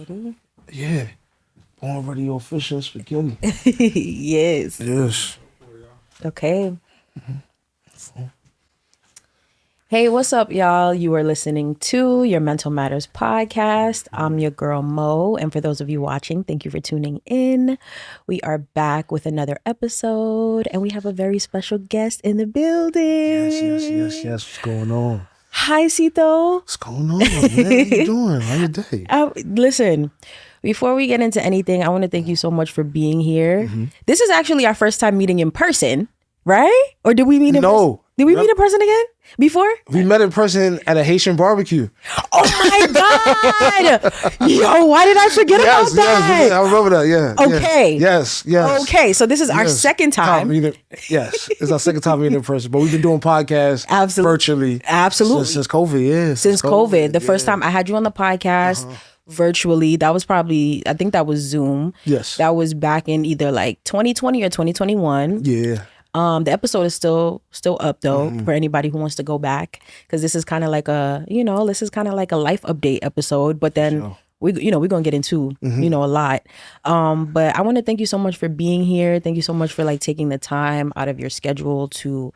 spaghetti? Yeah. Born ready or fish and spaghetti. Yes. Yes. Okay. Hey, what's up, y'all? You are listening to your Mental Matters podcast. I'm your girl, Mo. And for those of you watching, thank you for tuning in. We are back with another episode, and we have a very special guest in the building. Yes. What's going on? Hi, Sito. What's going on, man? How you doing? How your day? Listen, before we get into anything, I want to thank you so much for being here. This is actually our first time meeting in person, right? Or did we meet in person? No. Did we meet in person again? Before? We met in person at a Haitian barbecue. Oh my God! Yo, why did I forget about that? Yes, I remember that, yeah. Okay. Yes. Okay, so this is our second time. Yes, it's our second time meeting in person, but we've been doing podcasts virtually. Absolutely. Since COVID, yeah. Since COVID. The first time I had you on the podcast virtually, that was probably, I think that was Zoom. Yes. That was back in either like 2020 or 2021. Yeah. The episode is still up though for anybody who wants to go back, because this is kind of like a life update episode. But then we're gonna get into a lot. But I want to thank you so much for being here. Thank you so much for like taking the time out of your schedule to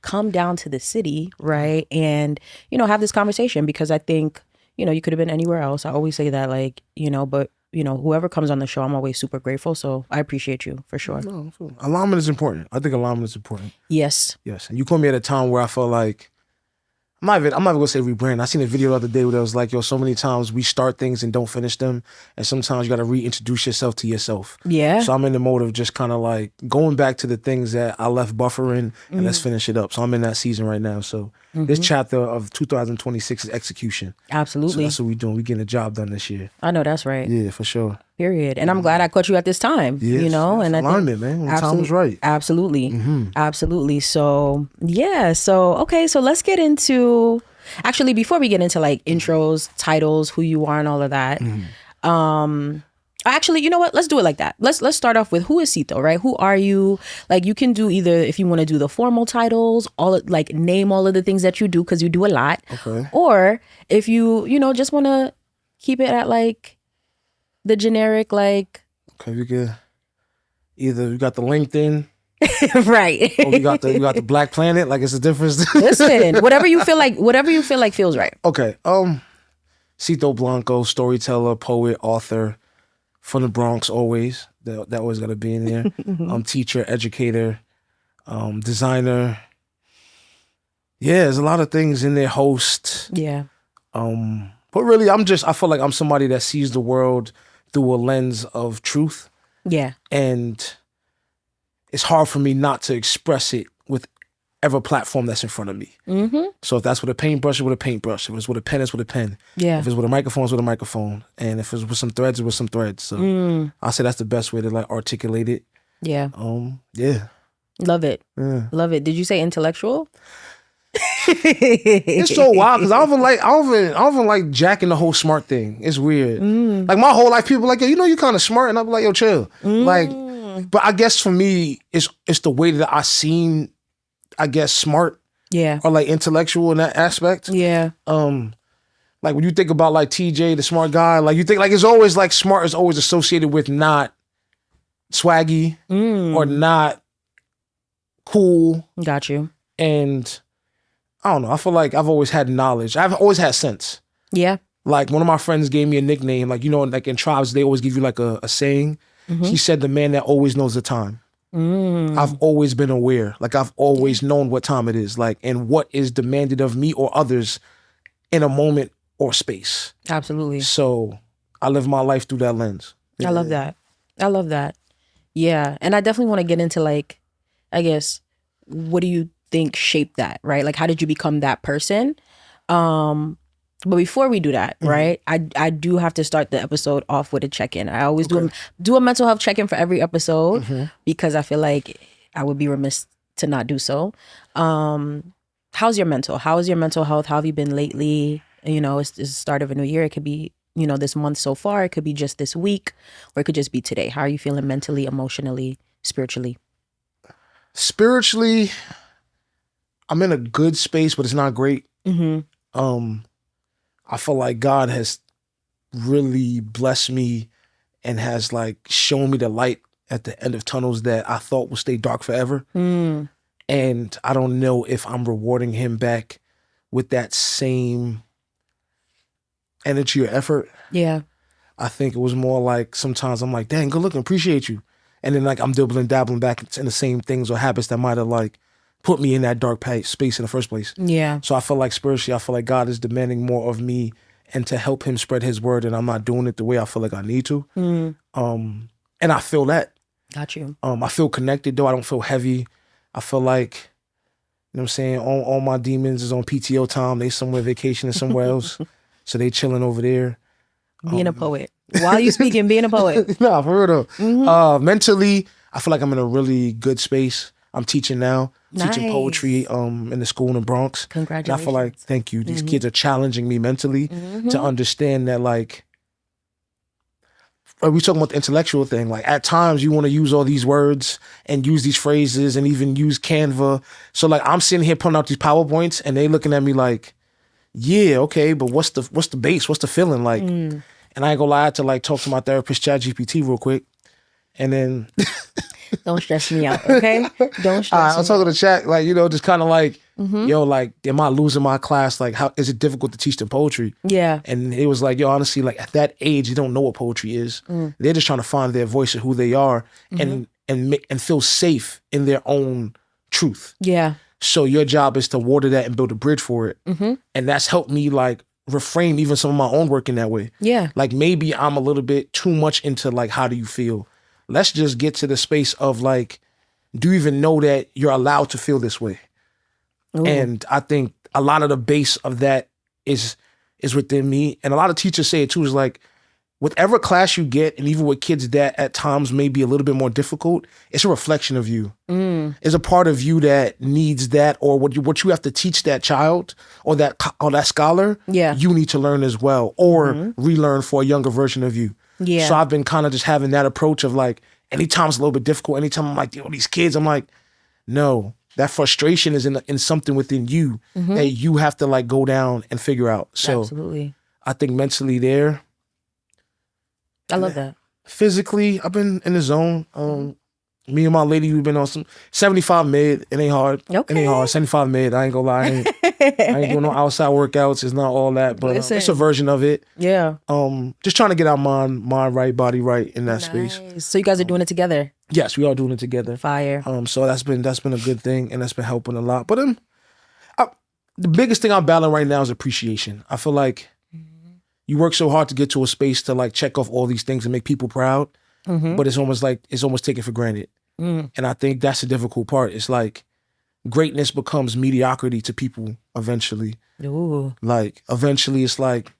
come down to the city, right? And have this conversation, because I think you could have been anywhere else. I always say that, like, but whoever comes on the show, I'm always super grateful. So I appreciate you for sure. No, alignment is important. I think alignment is important. Yes. And you called me at a time where I felt like, I'm not even gonna say rebrand. I seen a video the other day where it was like, so many times we start things and don't finish them, and sometimes you got to reintroduce yourself to yourself. Yeah. So I'm in the mode of just kind of like going back to the things that I left buffering, and let's finish it up. So I'm in that season right now. So this chapter of 2026 is execution. Absolutely. So that's what we're doing. We're getting a job done this year. I know that's right. Yeah, for sure. Period. And I'm glad I caught you at this time. Yes, and alignment, man. When the time was right. Absolutely. Absolutely. So yeah. So okay. So let's get into. Actually, before we get into like intros, titles, who you are, and all of that. Actually, you know what? Let's do it like that. Let's start off with, who is Sito, right? Who are you? Like, you can do either, if you want to do the formal titles, name all of the things that you do, because you do a lot. Okay. Or if you just want to keep it at like the generic, like. Okay, we get either you got the LinkedIn. Right. Or we got the Black Planet. Like, it's a difference. Listen, whatever you feel like feels right. Okay. Sito Blanco, storyteller, poet, author, from the Bronx, always. That always got to be in there. Teacher, educator, designer. Yeah, there's a lot of things in there. Host. Yeah. But really, I feel like I'm somebody that sees the world through a lens of truth. Yeah. And it's hard for me not to express it with every platform that's in front of me. So if that's with a paintbrush, it's with a paintbrush. If it's with a pen, it's with a pen. Yeah. If it's with a microphone, it's with a microphone. And if it's with some threads, it's with some threads. So I say that's the best way to like articulate it. Yeah. Yeah. Love it. Yeah. Love it. Did you say intellectual? It's so wild, because I don't even like jacking the whole smart thing. It's weird. Like, my whole life, people are like, yo, you kind of smart, and I'm like, yo, chill. Like, but I guess for me, it's the way that I seem, I guess, smart. Yeah. Or like intellectual in that aspect. Yeah. Like, when you think about like TJ, the smart guy, like, you think like it's always like smart is always associated with not swaggy or not cool. Got you. And I don't know. I feel like I've always had knowledge. I've always had sense. Yeah. Like, one of my friends gave me a nickname. Like, like in tribes, they always give you like a saying. He said, the man that always knows the time. I've always been aware. Like, I've always known what time it is. Like, and what is demanded of me or others in a moment or space. Absolutely. So I live my life through that lens. Yeah. I love that. Yeah. And I definitely want to get into, like, I guess, what do you think shaped that, right? Like, how did you become that person? But before we do that, right, I do have to start the episode off with a check-in. I always do a mental health check-in for every episode, because I feel like I would be remiss to not do so. How's your mental? How is your mental health? How have you been lately? It's the start of a new year. It could be, this month so far. It could be just this week, or it could just be today. How are you feeling mentally, emotionally, spiritually? Spiritually, I'm in a good space, but it's not great. I feel like God has really blessed me and has like shown me the light at the end of tunnels that I thought would stay dark forever. And I don't know if I'm rewarding him back with that same energy or effort. Yeah. I think it was more like sometimes I'm like, dang, good looking, appreciate you. And then like I'm dabbling back in the same things or habits that might have like put me in that dark space in the first place. Yeah. So I feel like spiritually, I feel like God is demanding more of me and to help him spread his word, and I'm not doing it the way I feel like I need to. And I feel that. Got you. I feel connected though. I don't feel heavy. I feel like, you know what I'm saying, all my demons is on PTO time. They somewhere vacationing somewhere else. So they chilling over there. Being a poet. While you speaking, being a poet. Nah, for real though. Mentally, I feel like I'm in a really good space. I'm teaching now, teaching poetry in the school in the Bronx. Congratulations. And I feel like, thank you. These kids are challenging me mentally to understand that, like, we talking about the intellectual thing. Like, at times you want to use all these words and use these phrases and even use Canva. So like, I'm sitting here putting out these PowerPoints and they looking at me like, yeah, okay, but what's the base? What's the feeling like? And I ain't gonna lie, I had to like talk to my therapist, ChatGPT, real quick. And then don't stress me out, okay? Don't stress I was talking to Chat, like, you know, just kind of like, yo, like, am I losing my class? Like, how is it difficult to teach them poetry? Yeah. And it was like, yo, honestly, like at that age, they don't know what poetry is. They're just trying to find their voice and who they are and feel safe in their own truth. Yeah. So your job is to water that and build a bridge for it. And that's helped me like reframe even some of my own work in that way. Yeah. Like maybe I'm a little bit too much into like, how do you feel? Let's just get to the space of like, do you even know that you're allowed to feel this way? Ooh. And I think a lot of the base of that is within me. And a lot of teachers say it too, is like, whatever class you get, and even with kids that at times may be a little bit more difficult, it's a reflection of you. It's a part of you that needs that, or what you have to teach that child or that scholar, Yeah. you need to learn as well, or relearn for a younger version of you. Yeah. So I've been kind of just having that approach of like, anytime it's a little bit difficult, anytime I'm like, yo, these kids, I'm like, no, that frustration is in something within you that you have to like go down and figure out. So absolutely. I think mentally there. I love that. Physically, I've been in the zone. Me and my lady, we've been on some 75 mid. It ain't hard. Okay. It ain't hard. 75 mid. I ain't gonna lie. I ain't doing no outside workouts. It's not all that, but it's a version of it. Yeah. Just trying to get our mind right, body right in that space. So you guys are doing it together. Yes, we are doing it together. Fire. So that's been a good thing, and that's been helping a lot. But the biggest thing I'm battling right now is appreciation. I feel like you work so hard to get to a space to like check off all these things and make people proud, but it's almost taken for granted. And I think that's the difficult part. It's like greatness becomes mediocrity to people eventually. Ooh. Like eventually it's like,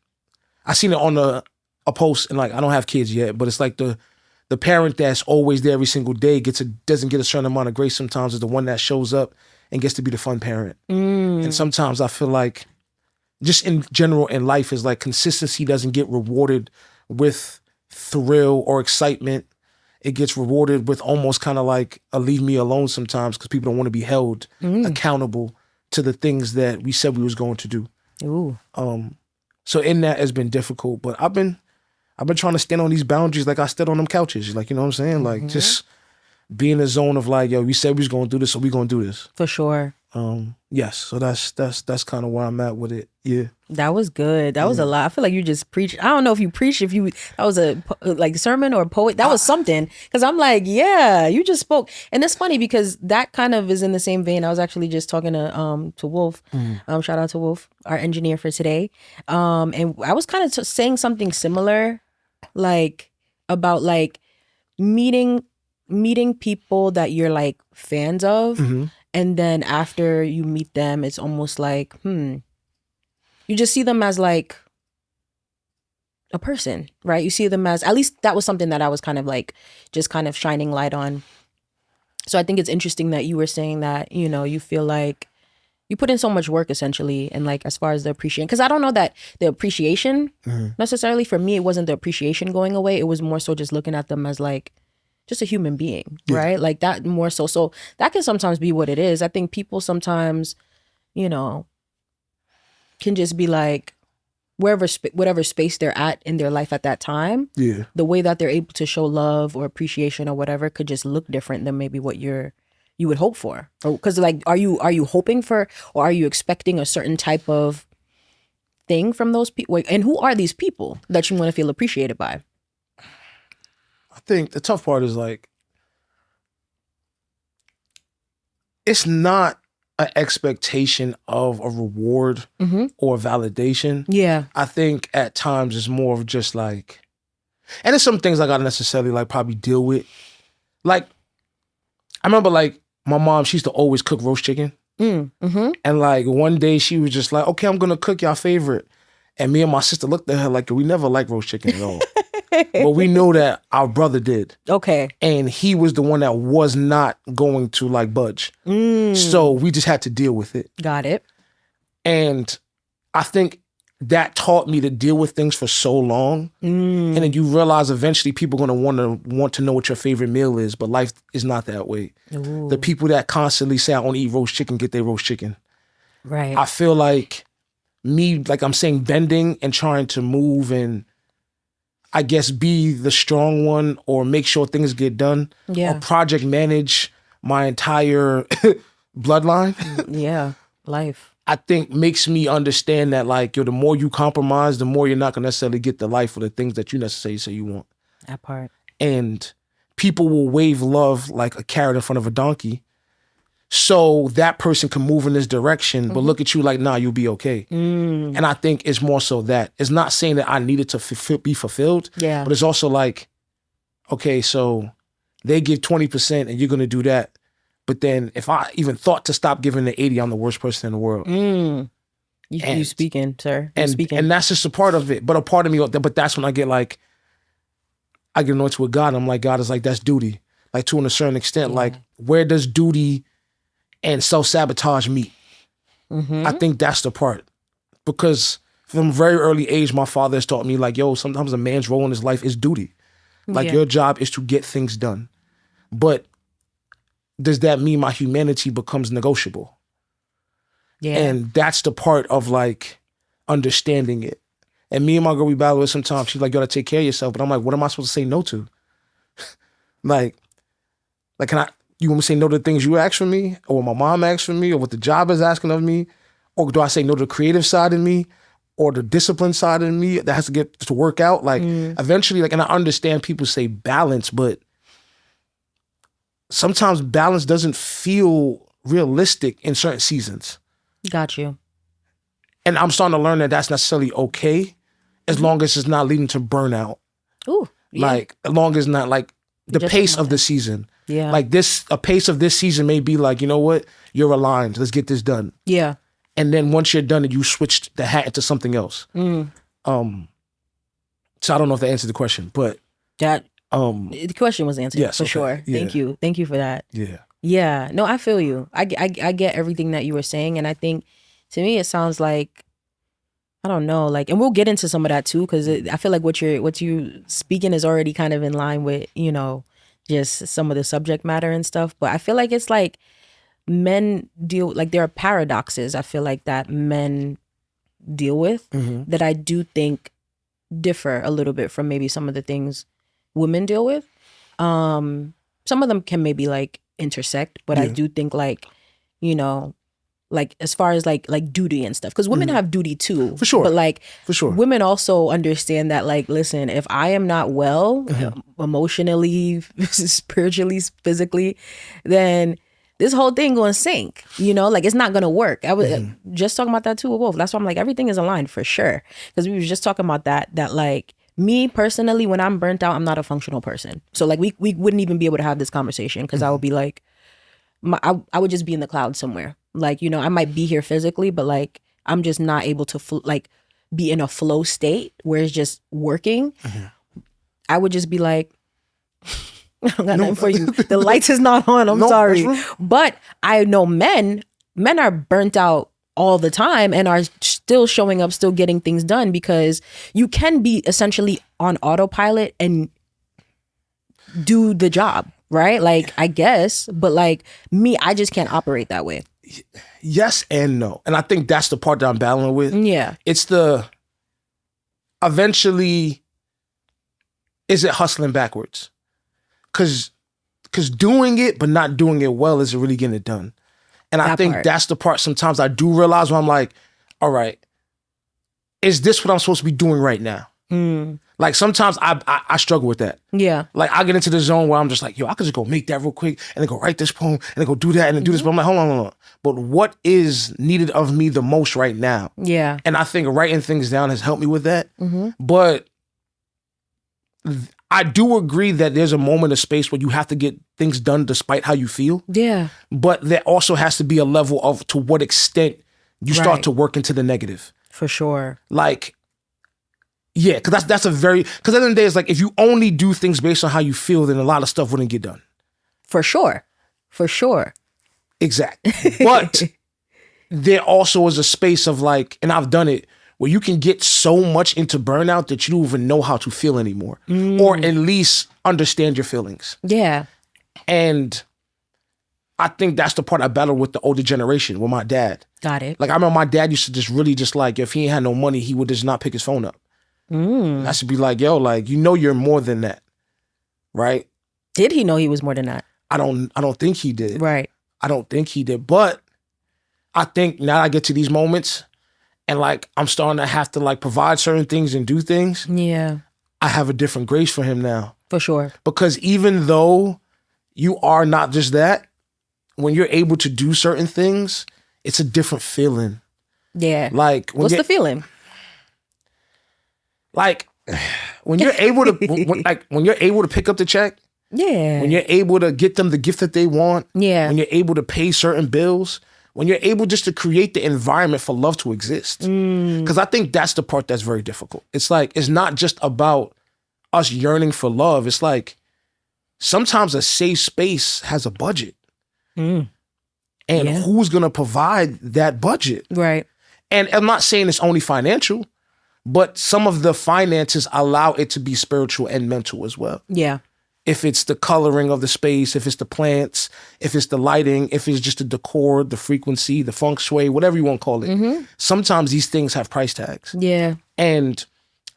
I seen it on a post, and like, I don't have kids yet, but it's like the parent that's always there every single day doesn't get a certain amount of grace sometimes, is the one that shows up and gets to be the fun parent. And sometimes I feel like just in general in life is like consistency doesn't get rewarded with thrill or excitement. It gets rewarded with almost kind of like a leave me alone sometimes, because people don't want to be held accountable to the things that we said we was going to do. Ooh. So in that has been difficult, but I've been trying to stand on these boundaries like I stood on them couches. Like, you know what I'm saying? Like just be in the zone of like, yo, we said we was going to do this, so we going to do this. For sure. Yes. So that's kind of where I'm at with it. Yeah. That was good. That was a lot. I feel like you just preached. I don't know if you preached, that was a like sermon or a poet. That was something. Cause I'm like, yeah, you just spoke. And it's funny because that kind of is in the same vein. I was actually just talking to Wolf. Shout out to Wolf, our engineer for today. And I was kind of saying something similar, like about like meeting people that you're like fans of. And then after you meet them, it's almost like, you just see them as like a person, right? You see them as, at least that was something that I was kind of like, just kind of shining light on. So I think it's interesting that you were saying that, you know, you feel like you put in so much work essentially. And like, as far as the appreciation, because I don't know that the appreciation necessarily, for me, it wasn't the appreciation going away. It was more so just looking at them as like, just a human being, right? Like that more so. So that can sometimes be what it is. I think people sometimes, you know, can just be like, whatever space they're at in their life at that time, Yeah. the way that they're able to show love or appreciation or whatever could just look different than maybe what you would hope for. Because like, are you hoping for, or are you expecting a certain type of thing from those people? And who are these people that you want to feel appreciated by? I think the tough part is like, it's not an expectation of a reward or validation. Yeah. I think at times it's more of just like, and there's some things I gotta necessarily like probably deal with. Like, I remember like my mom, she used to always cook roast chicken. And like one day she was just like, okay, I'm gonna cook your favorite. And me and my sister looked at her like, we never liked roast chicken at all. But we know that our brother did. Okay. And he was the one that was not going to like budge. So we just had to deal with it. Got it. And I think that taught me to deal with things for so long. And then you realize eventually people are going to want to know what your favorite meal is, but life is not that way. Ooh. The people that constantly say, I want to eat roast chicken, get their roast chicken. Right. I feel like me, like I'm saying, bending and trying to move and I guess be the strong one or make sure things get done. Yeah. Or project manage my entire bloodline. Yeah. Life. I think makes me understand that like, the more you compromise, the more you're not gonna necessarily get the life or the things that you necessarily say you want. That part. And people will wave love like a carrot in front of a donkey. So that person can move in this direction, but look at you like, nah, you'll be okay. And I think it's more so that. It's not saying that I needed to be fulfilled, Yeah. but it's also like, okay, so they give 20% and you're going to do that. But then if I even thought to stop giving the 80, I'm the worst person in the world. You speaking, sir. You speaking. And that's just a part of it. But a part of me, but that's when I get anointed with God. I'm like, God is like, that's duty. Like to a certain extent, like where does duty and self-sabotage meet? I think that's the part. Because from a very early age, my father has taught me like, yo, sometimes a man's role in his life is duty. Like your job is to get things done. But does that mean my humanity becomes negotiable? Yeah. And that's the part of like understanding it. And me and my girl, we battle with sometimes. She's like, you gotta take care of yourself. But I'm like, what am I supposed to say no to? like, you want me to say no to the things you ask from me, or what my mom asks from me, or what the job is asking of me? Or do I say no to the creative side of me, or the discipline side of me that has to get to work out? Like, eventually, like, and I understand people say balance, but sometimes balance doesn't feel realistic in certain seasons. Got you. And I'm starting to learn that that's necessarily okay, as long as it's not leading to burnout. Ooh. Yeah. Like, as long as not like the Just pace like of the season. Yeah. Like a pace of this season may be like, you know what? You're aligned. Let's get this done. Yeah. And then once you're done, you switch the hat into something else. So I don't know if that answered the question, but that the question was answered. Yes, for okay. sure. Yeah. Thank you for that. Yeah. Yeah. No, I feel you. I get everything that you were saying, and I think to me it sounds like, I don't know, like, and we'll get into some of that too, because I feel like what you speaking is already kind of in line with, you know, just some of the subject matter and stuff. But I feel like it's like men deal, like there are paradoxes I feel like that men deal with that I do think differ a little bit from maybe some of the things women deal with. Some of them can maybe like intersect, but I do think like, you know, like as far as like duty and stuff, because women have duty too, for sure, but like for sure, women also understand that, like, listen, if I am not well emotionally, spiritually, physically, then this whole thing gonna sink, you know, like it's not gonna work. I was just talking about that too with Wolf. That's why I'm like, everything is aligned for sure, because we was just talking about that like me personally, when I'm burnt out, I'm not a functional person. So like we wouldn't even be able to have this conversation, because I would be like, I would just be in the clouds somewhere. Like, you know, I might be here physically, but like I'm just not able to like be in a flow state where it's just working. I would just be like, I don't got nothing for you. The lights is not on. I'm sorry. But I know men are burnt out all the time and are still showing up, still getting things done, because you can be essentially on autopilot and do the job, right? Like, I guess, but like me, I just can't operate that way. Yes and no. And I think that's the part that I'm battling with. Yeah. It's the, eventually, is it hustling backwards? Because doing it but not doing it well isn't really getting it done. And I think that's the part sometimes I do realize when I'm like, all right, is this what I'm supposed to be doing right now? Like sometimes I struggle with that. Yeah. Like I get into the zone where I'm just like, yo, I could just go make that real quick and then go write this poem and then go do that and then do this. But I'm like, hold on. But what is needed of me the most right now? Yeah. And I think writing things down has helped me with that. But I do agree that there's a moment of space where you have to get things done despite how you feel. Yeah. But there also has to be a level of to what extent you start to work into the negative. For sure. Like, yeah, because that's a very, because at the end of the day, it's like if you only do things based on how you feel, then a lot of stuff wouldn't get done. For sure. For sure. Exactly. But there also is a space of like, and I've done it, where you can get so much into burnout that you don't even know how to feel anymore. Or at least understand your feelings. Yeah. And I think that's the part I battle with the older generation, with my dad. Got it. Like I remember my dad used to just really just like, if he ain't had no money, he would just not pick his phone up. I should be like, yo, like, you know you're more than that. Right? Did he know he was more than that? I don't think he did. Right. I don't think he did. But I think now I get to these moments and like I'm starting to have to like provide certain things and do things. Yeah. I have a different grace for him now. For sure. Because even though you are not just that, when you're able to do certain things, it's a different feeling. Yeah. Like what's the feeling? Like when you're able to when you're able to pick up the check. Yeah. When you're able to get them the gift that they want. Yeah. When you're able to pay certain bills. When you're able just to create the environment for love to exist. Because I think that's the part that's very difficult. It's like, it's not just about us yearning for love. It's like, sometimes a safe space has a budget. And who's going to provide that budget? Right. And I'm not saying it's only financial, but some of the finances allow it to be spiritual and mental as well. Yeah. If it's the coloring of the space, if it's the plants, if it's the lighting, if it's just the decor, the frequency, the feng shui, whatever you want to call it. Sometimes these things have price tags. Yeah. And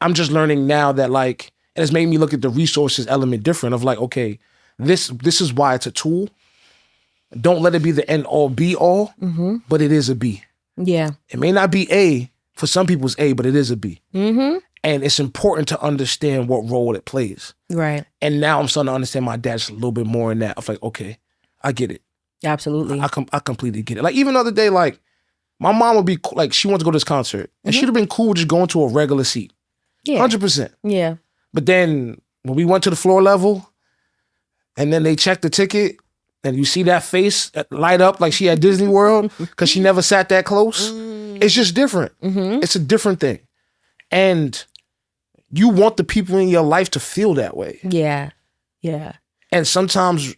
I'm just learning now that like, it has made me look at the resources element different of like, okay, this is why it's a tool. Don't let it be the end all be all, but it is a B. Yeah. It may not be A, for some people it's A, but it is a B. And it's important to understand what role it plays. Right. And now I'm starting to understand my dad just a little bit more in that. I'm like, okay, I get it. Absolutely. I completely get it. Like even the other day, like my mom would be like, she wants to go to this concert. And she'd have been cool just going to a regular seat. Yeah. 100%. Yeah. But then when we went to the floor level and then they checked the ticket and you see that face light up like she at Disney World because she never sat that close. It's just different. It's a different thing. And you want the people in your life to feel that way. Yeah. Yeah. And sometimes,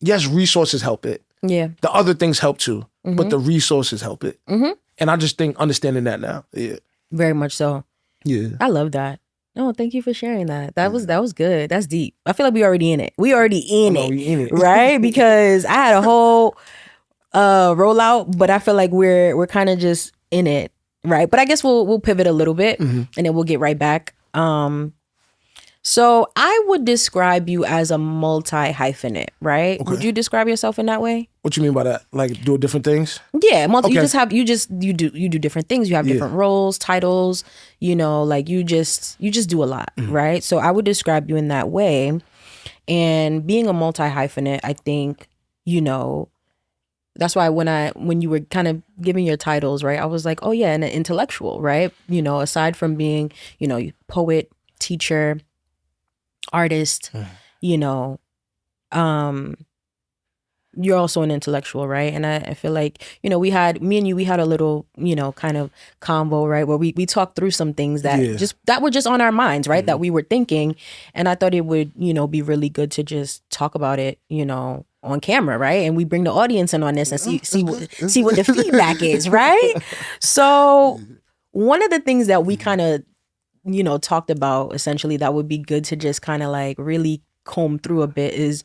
yes, resources help it. Yeah. The other things help too, but the resources help it. And I just think understanding that now. Yeah. Very much so. Yeah. I love that. No, thank you for sharing that. That was good. That's deep. I feel like we already in it. We already in it. Right? Because I had a whole rollout, but I feel like we're kind of just in it. Right. But I guess we'll pivot a little bit and then we'll get right back. So I would describe you as a multi-hyphenate, right? Okay. Would you describe yourself in that way? What you mean by that? Like do different things? Yeah, you do different things. You have different roles, titles, like you just do a lot, right? So I would describe you in that way. And being a multi-hyphenate, I think, that's why when you were kind of giving your titles, right, I was like, oh yeah, and an intellectual, right? Aside from being, poet, teacher, artist, you're also an intellectual, right? And I feel like, we had a little, kind of convo, right? Where we talked through some things that were just on our minds, right? That we were thinking. And I thought it would, be really good to just talk about it, on camera, right? And we bring the audience in on this and see what the feedback is, right? So one of the things that we kind of, talked about essentially that would be good to just kind of like really comb through a bit is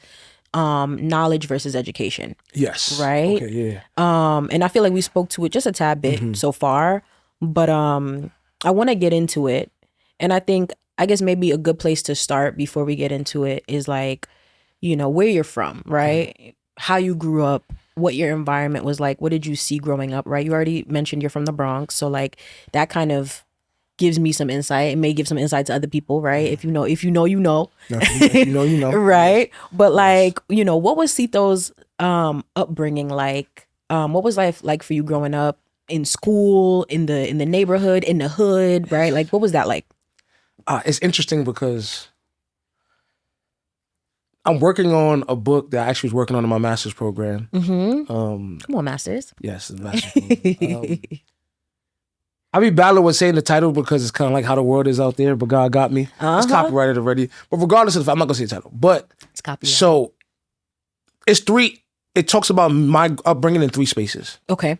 knowledge versus education. Yes. Right? Okay, yeah. And I feel like we spoke to it just a tad bit so far, but I want to get into it And I guess maybe a good place to start before we get into it is like, where you're from, right? How you grew up, what your environment was like, what did you see growing up, right? You already mentioned you're from the Bronx, so like that kind of gives me some insight. It may give some insight to other people, right? If you know, you know. You know. Right? But like, what was Cito's upbringing like? What was life like for you growing up in school, in the neighborhood, in the hood, right? Like what was that like? It's interesting because I'm working on a book that I actually was working on in my master's program. Come on, masters. Yes, the master's program. I be battling with saying the title because it's kind of like how the world is out there, but God got me. It's copyrighted already. But regardless of the fact, I'm not going to say the title. But it's copyrighted. So it's three. It talks about my upbringing in three spaces. Okay.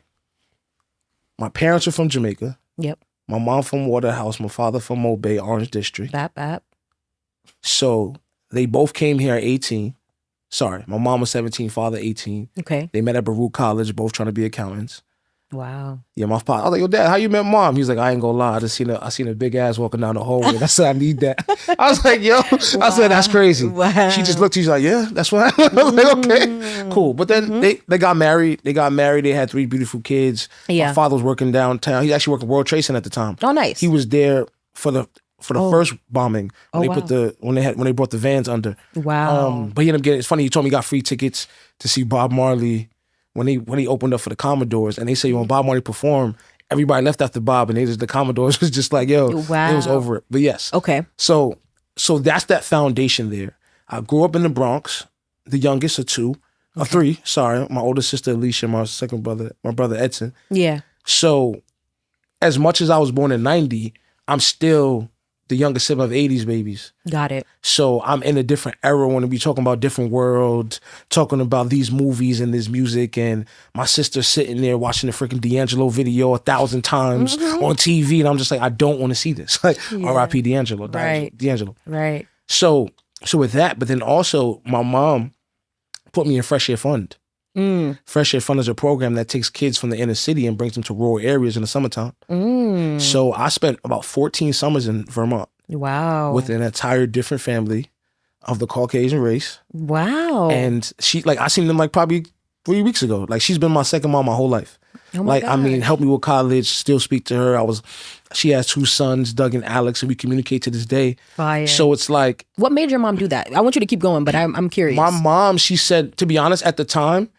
My parents are from Jamaica. Yep. My mom from Waterhouse. My father from Mobay, Orange District. Bap. So they both came here at 18. Sorry, my mom was 17, father 18. Okay. They met at Baruch College, both trying to be accountants. Wow. Yeah, my father. I was like, yo, Dad, how you met Mom? He's like, I ain't gonna lie. I seen a big ass walking down the hallway. That's what I need that. I was like, yo. Wow. I said, that's crazy. Wow. She just looked. She's like, yeah, that's what I was like, okay, cool. But then they got married. They had 3 beautiful kids. Yeah. My father was working downtown. He actually worked at World Trade Center at the time. Oh, nice. He was there for the first bombing when they wow. put when they brought the vans under. Wow. But he ended up getting. It's funny. He told me he got free tickets to see Bob Marley when he opened up for the Commodores, and they say when Bob Marley performed, everybody left after Bob, and the Commodores was just like, yo, wow. It was over it. But yes, okay. So that's that foundation there. I grew up in the Bronx, the youngest of 2, or 3. Sorry, my older sister Alicia, my second brother, my brother Edson. Yeah. So as much as I was born in '90, I'm still the youngest sibling of '80s babies. Got it. So I'm in a different era when we talking about different worlds, talking about these movies and this music, and my sister sitting there watching the freaking D'Angelo video 1,000 times on TV, and I'm just like, I don't want to see this. Like, R.I.P. D'Angelo. Right. D'Angelo. Right. So with that, but then also my mom put me in Fresh Air Fund. Fresh Air Fund is a program that takes kids from the inner city and brings them to rural areas in the summertime. So I spent about 14 summers in Vermont. Wow. With an entire different family of the Caucasian race. Wow. And I seen them like probably 3 weeks ago. Like she's been my second mom my whole life. Oh my God. I mean, helped me with college, still speak to her. She has 2 sons, Doug and Alex, and we communicate to this day. Fire. So it's like. What made your mom do that? I want you to keep going, but I'm curious. My mom, she said, to be honest, at the time,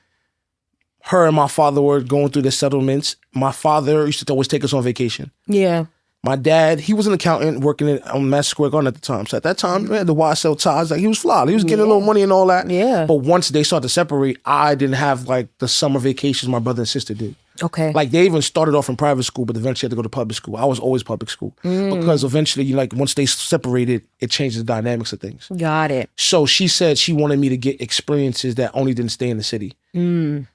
her and my father were going through the settlements. My father used to always take us on vacation. Yeah. My dad, he was an accountant working on Madison Square Garden at the time. So at that time, we had the YSL ties. Like he was fly. He was getting a little money and all that. Yeah. But once they started to separate, I didn't have like the summer vacations my brother and sister did. Okay. Like they even started off in private school, but eventually had to go to public school. I was always public school because eventually, once they separated, it changes the dynamics of things. Got it. So she said she wanted me to get experiences that only didn't stay in the city,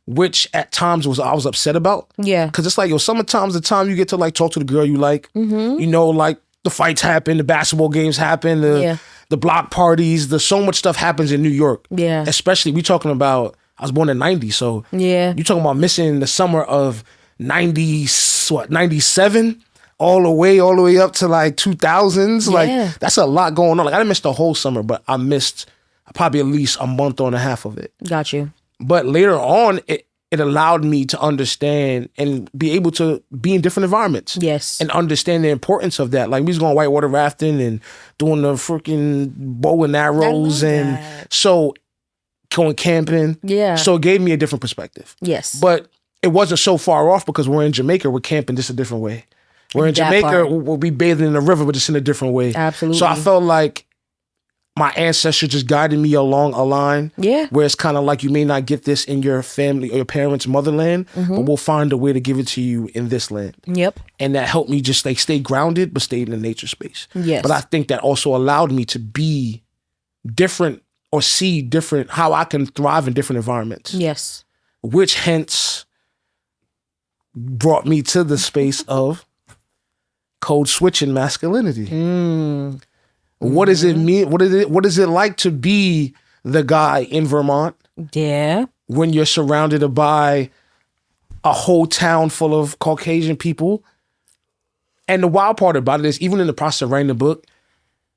which at times I was upset about. Yeah. Because it's like, summertime's the time you get to like talk to the girl you like. Like the fights happen, the basketball games happen, the block parties, so much stuff happens in New York. Yeah. Especially, we talking about, I was born in '90, so yeah, you talking about missing the summer of 97 all the way up to like 2000s. Like that's a lot going on. Like I didn't miss the whole summer, but I missed probably at least a month or a half of it. Got you. But later on, it allowed me to understand and be able to be in different environments. Yes. And understand the importance of that. Like we was going whitewater rafting and doing the freaking bow and arrows and so going camping. Yeah. So it gave me a different perspective. Yes. But it wasn't so far off because we're in Jamaica, we're camping just a different way. We're in Jamaica, we'll be bathing in the river, but just in a different way. Absolutely. So I felt like my ancestors just guided me along a line. Yeah. Where it's kind of like you may not get this in your family or your parents' motherland, but we'll find a way to give it to you in this land. Yep. And that helped me just like stay grounded, but stay in the nature space. Yes. But I think that also allowed me to be different or see different, how I can thrive in different environments. Yes. Which hence brought me to the space of code switching masculinity. What does it mean? What is it like to be the guy in Vermont? Yeah. When you're surrounded by a whole town full of Caucasian people And the wild part about it is, even in the process of writing the book,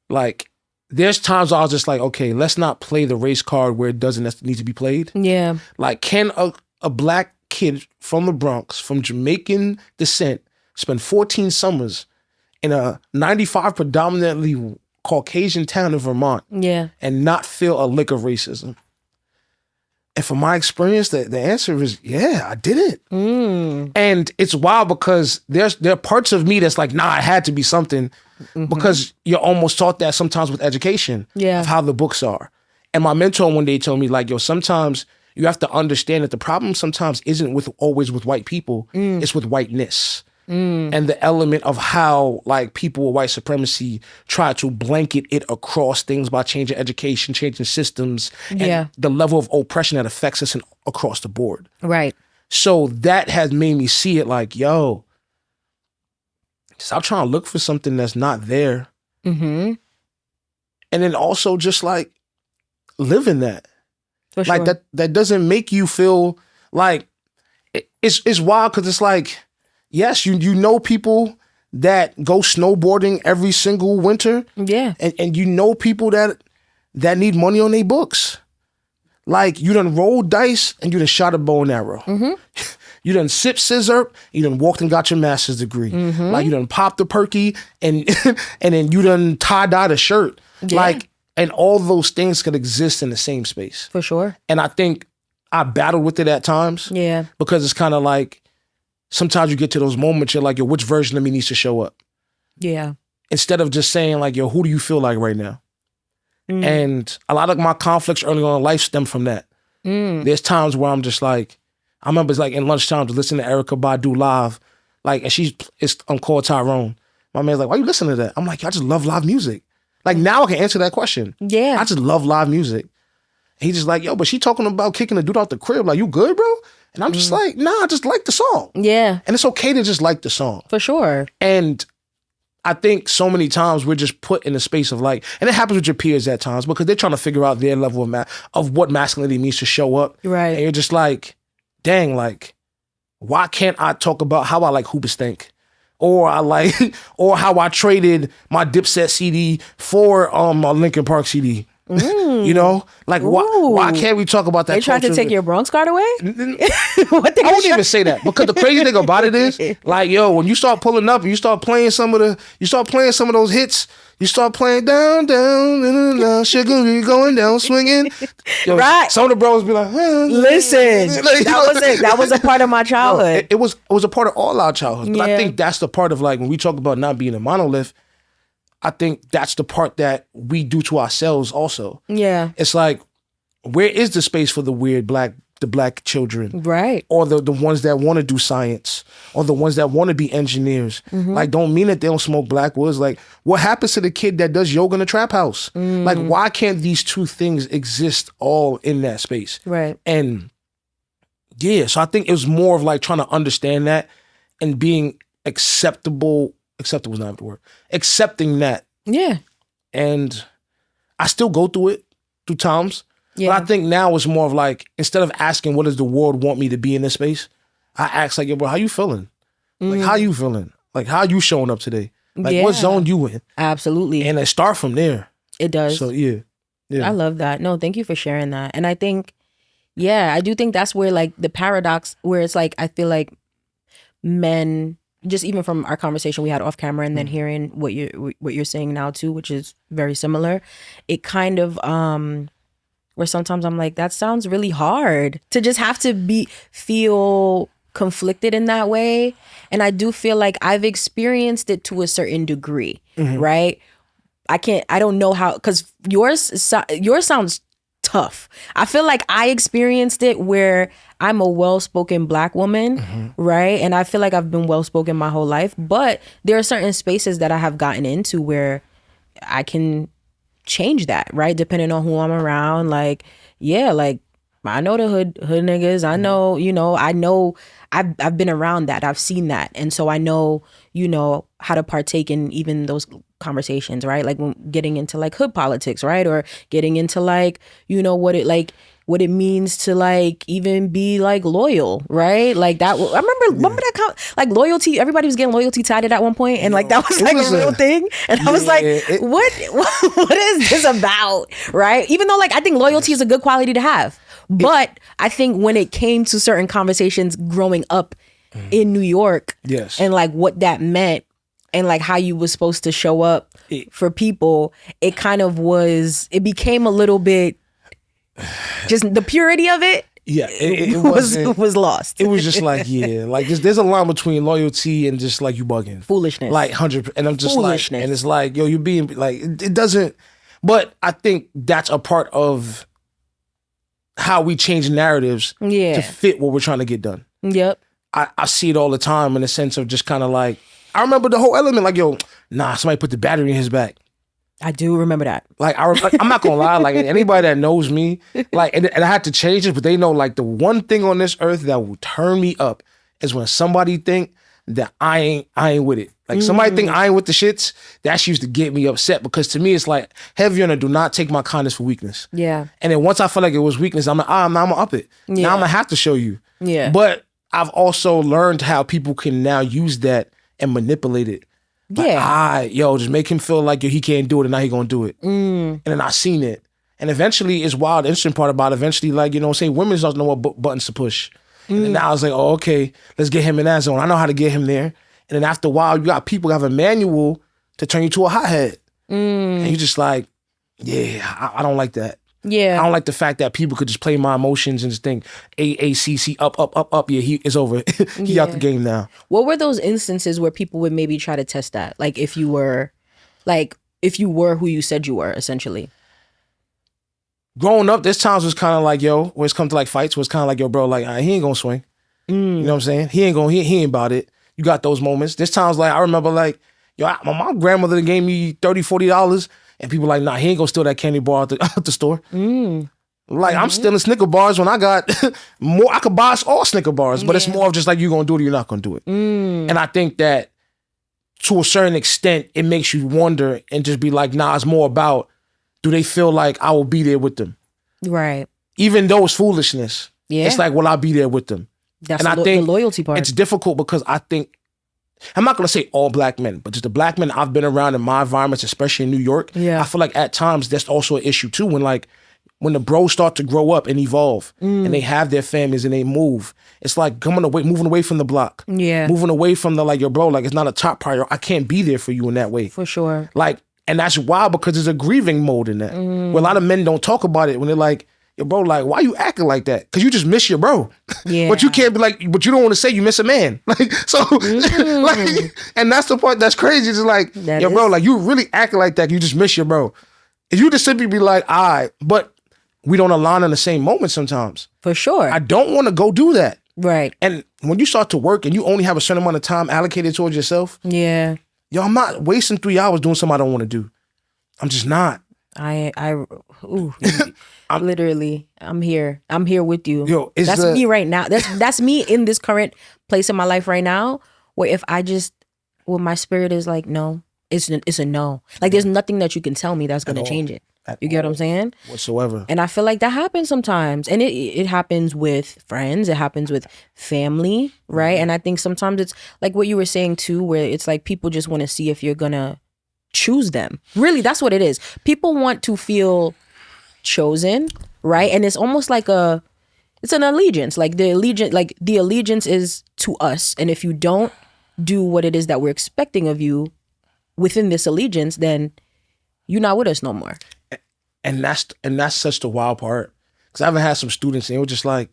like, there's times I was just like, okay, let's not play the race card where it doesn't need to be played. Yeah. Like, can a black kid from the Bronx, from Jamaican descent, spend 14 summers in a 95 predominantly Caucasian town in Vermont and not feel a lick of racism? And from my experience, the answer is, yeah, I didn't. And it's wild because there are parts of me that's like, nah, it had to be something, because you're almost taught that sometimes with education of how the books are. And my mentor one day told me, like, yo, sometimes you have to understand that the problem sometimes isn't always with white people, it's with whiteness. And the element of how, like, people with white supremacy try to blanket it across things by changing education, changing systems, and the level of oppression that affects us across the board. Right. So that has made me see it like, yo, stop trying to look for something that's not there. And then also just, like, live in that. For sure. Like, that doesn't make you feel like, it's wild, because it's like, yes, you know people that go snowboarding every single winter. Yeah. And you know people that need money on their books. Like, you done rolled dice and you done shot a bow and arrow. You done sip scissor, you done walked and got your master's degree. Like, you done popped a perky and and then you done tie-dyed a shirt. Like, and all those things could exist in the same space. For sure. And I think I battled with it at times. Yeah. Because it's kind of like, sometimes you get to those moments, you're like, yo, which version of me needs to show up? Yeah. Instead of just saying, like, yo, who do you feel like right now? And a lot of my conflicts early on in life stem from that. There's times where I'm just like, I remember it's like in lunchtime to listen to Erykah Badu live, like, and I'm called Tyrone. My man's like, why you listening to that? I'm like, I just love live music. Like, now I can answer that question. Yeah. I just love live music. And he's just like, yo, but she talking about kicking the dude out the crib. Like, you good, bro? And I'm just like, nah, I just like the song. Yeah. And it's okay to just like the song. For sure. And I think so many times we're just put in a space of, like, and it happens with your peers at times, because they're trying to figure out their level of what masculinity means to show up. Right. And you're just like, dang, like, why can't I talk about how I like Hoobastank? Or or how I traded my Dipset CD for my Linkin Park CD. You know, like, why can't we talk about that? They tried to take your Bronx card away? I won't even say that, because the crazy thing about it is, like, yo, when you start pulling up and you start playing some of those hits, you start playing down, down, down, down, sugar, we going down, swinging. Yo, right. Some of the bros be like, listen, that was a part of my childhood. It was a part of all our childhoods. But I think that's the part of, like, when we talk about not being a monolith, I think that's the part that we do to ourselves also. Yeah. It's like, where is the space for the black children? Right. Or the ones that want to do science, or the ones that want to be engineers. Like, don't mean that they don't smoke Blackwoods. Like, what happens to the kid that does yoga in a trap house? Like, why can't these two things exist all in that space? Right. And yeah, so I think it was more of, like, trying to understand that and being acceptable is not the word. Accepting that. Yeah. And I still go through it through times. Yeah. But I think now it's more of, like, instead of asking what does the world want me to be in this space, I ask, like, yo, bro, how you feeling? Like, how you feeling? Like, how you showing up today? Like, what zone you in? Absolutely. And I start from there. It does. So yeah. I love that. No, thank you for sharing that. And I think, I do think that's where, like, the paradox, where it's like, I feel like men, just even from our conversation we had off camera, and then hearing what you're saying now too, which is very similar, it kind of where sometimes I'm like, that sounds really hard to just have to feel conflicted in that way. And I do feel like I've experienced it to a certain degree, right? I don't know how, because yours sounds tough. I feel like I experienced it where I'm a well-spoken Black woman, right? And I feel like I've been well-spoken my whole life, but there are certain spaces that I have gotten into where I can change that, right? Depending on who I'm around. Like, yeah, like, I know the hood niggas. I know, I've been around that. I've seen that. And so I know, how to partake in even those conversations, right? Like when getting into like hood politics, right? Or getting into like, what it means to like even be like loyal, right? Like that. I remember that like loyalty. Everybody was getting loyalty tatted at one point, and like that was like a real thing. And I was like, what is this about, right? Even though like I think loyalty is a good quality to have, but I think when it came to certain conversations growing up in New York, yes, and like what that meant, and like how you was supposed to show up for people, it kind of it became a little bit. Just the purity of it, it was lost. It was just like, like there's a line between loyalty and just like you bugging, foolishness, like 100. And I'm just like, and it's like, yo, you being like, it doesn't. But I think that's a part of how we change narratives to fit what we're trying to get done. Yep, I see it all the time in the sense of just kind of like, I remember the whole element, like, yo, nah, somebody put the battery in his back. I do remember that. Like, I'm not gonna lie. Like anybody that knows me, like, and I had to change it, but they know like the one thing on this earth that will turn me up is when somebody think that I ain't with it. Like somebody think I ain't with the shits. That used to get me upset because to me it's like heavy on a do not take my kindness for weakness. Yeah. And then once I feel like it was weakness, I'm like, now I'm gonna up it. Yeah. Now I'm gonna have to show you. Yeah. But I've also learned how people can now use that and manipulate it. Like, just make him feel like he can't do it and now he gonna do it. And then I seen it. And eventually, it's wild, the interesting part about it, eventually, like, women don't know what buttons to push. And then now I was like, oh, okay, let's get him in that zone. I know how to get him there. And then after a while, you got people who have a manual to turn you to a hothead. And you're just like, I don't like that. Yeah. I don't like the fact that people could just play my emotions and just think AACC up. Yeah, he is over. He out the game now. What were those instances where people would maybe try to test that? Like if you were who you said you were, essentially. Growing up, there's times was kind of like, yo, when it's come to like fights, was kind of like, yo, bro, like he ain't gonna swing. You know what I'm saying? He ain't about it. You got those moments. There's times like I remember like, yo, my grandmother gave me $30, $40. And people like, nah, he ain't gonna steal that candy bar out the store. Like, I'm stealing Snicker bars when I got more. I could buy us all Snicker bars, but it's more of just like, you gonna do it or you're not gonna do it. And I think that to a certain extent, it makes you wonder and just be like, nah, it's more about, do they feel like I will be there with them? Right. Even though it's foolishness. Yeah. It's like, will I be there with them? That's and I think the loyalty part. It's difficult because I think, I'm not going to say all black men, but just the black men I've been around in my environments, especially in New York, I feel like at times that's also an issue too. When the bros start to grow up and evolve and they have their families and they move, it's like moving away from the block. Yeah. Moving away from the like, yo, bro, like it's not a top priority. I can't be there for you in that way. For sure. Like, and that's wild because there's a grieving mode in that. Where a lot of men don't talk about it when they're like, yo, bro, like, why you acting like that? Because you just miss your bro. Yeah. But you can't be like, but you don't want to say you miss a man. Like, so, like, and that's the part that's crazy. It's like, yo, bro, like, you really acting like that. You just miss your bro. If you just simply be like, all right, but we don't align in the same moment sometimes. For sure. I don't want to go do that. Right. And when you start to work and you only have a certain amount of time allocated towards yourself. Yeah. Yo, I'm not wasting 3 hours doing something I don't want to do. I'm just not. Literally, I'm here with you. Yo, that's me right now. That's me in this current place in my life right now. Where if my spirit is like, no, it's a no. Like there's nothing that you can tell me that's going to change it. You get what I'm saying? Whatsoever. And I feel like that happens sometimes, and it happens with friends. It happens with family, right? And I think sometimes it's like what you were saying too, where it's like people just want to see if you're gonna choose them. Really, that's what it is. People want to feel chosen, right? And it's almost like it's an allegiance. Like the allegiance is to us. And if you don't do what it is that we're expecting of you within this allegiance, then you're not with us no more. And that's such the wild part. Because I've had some students and they were just like,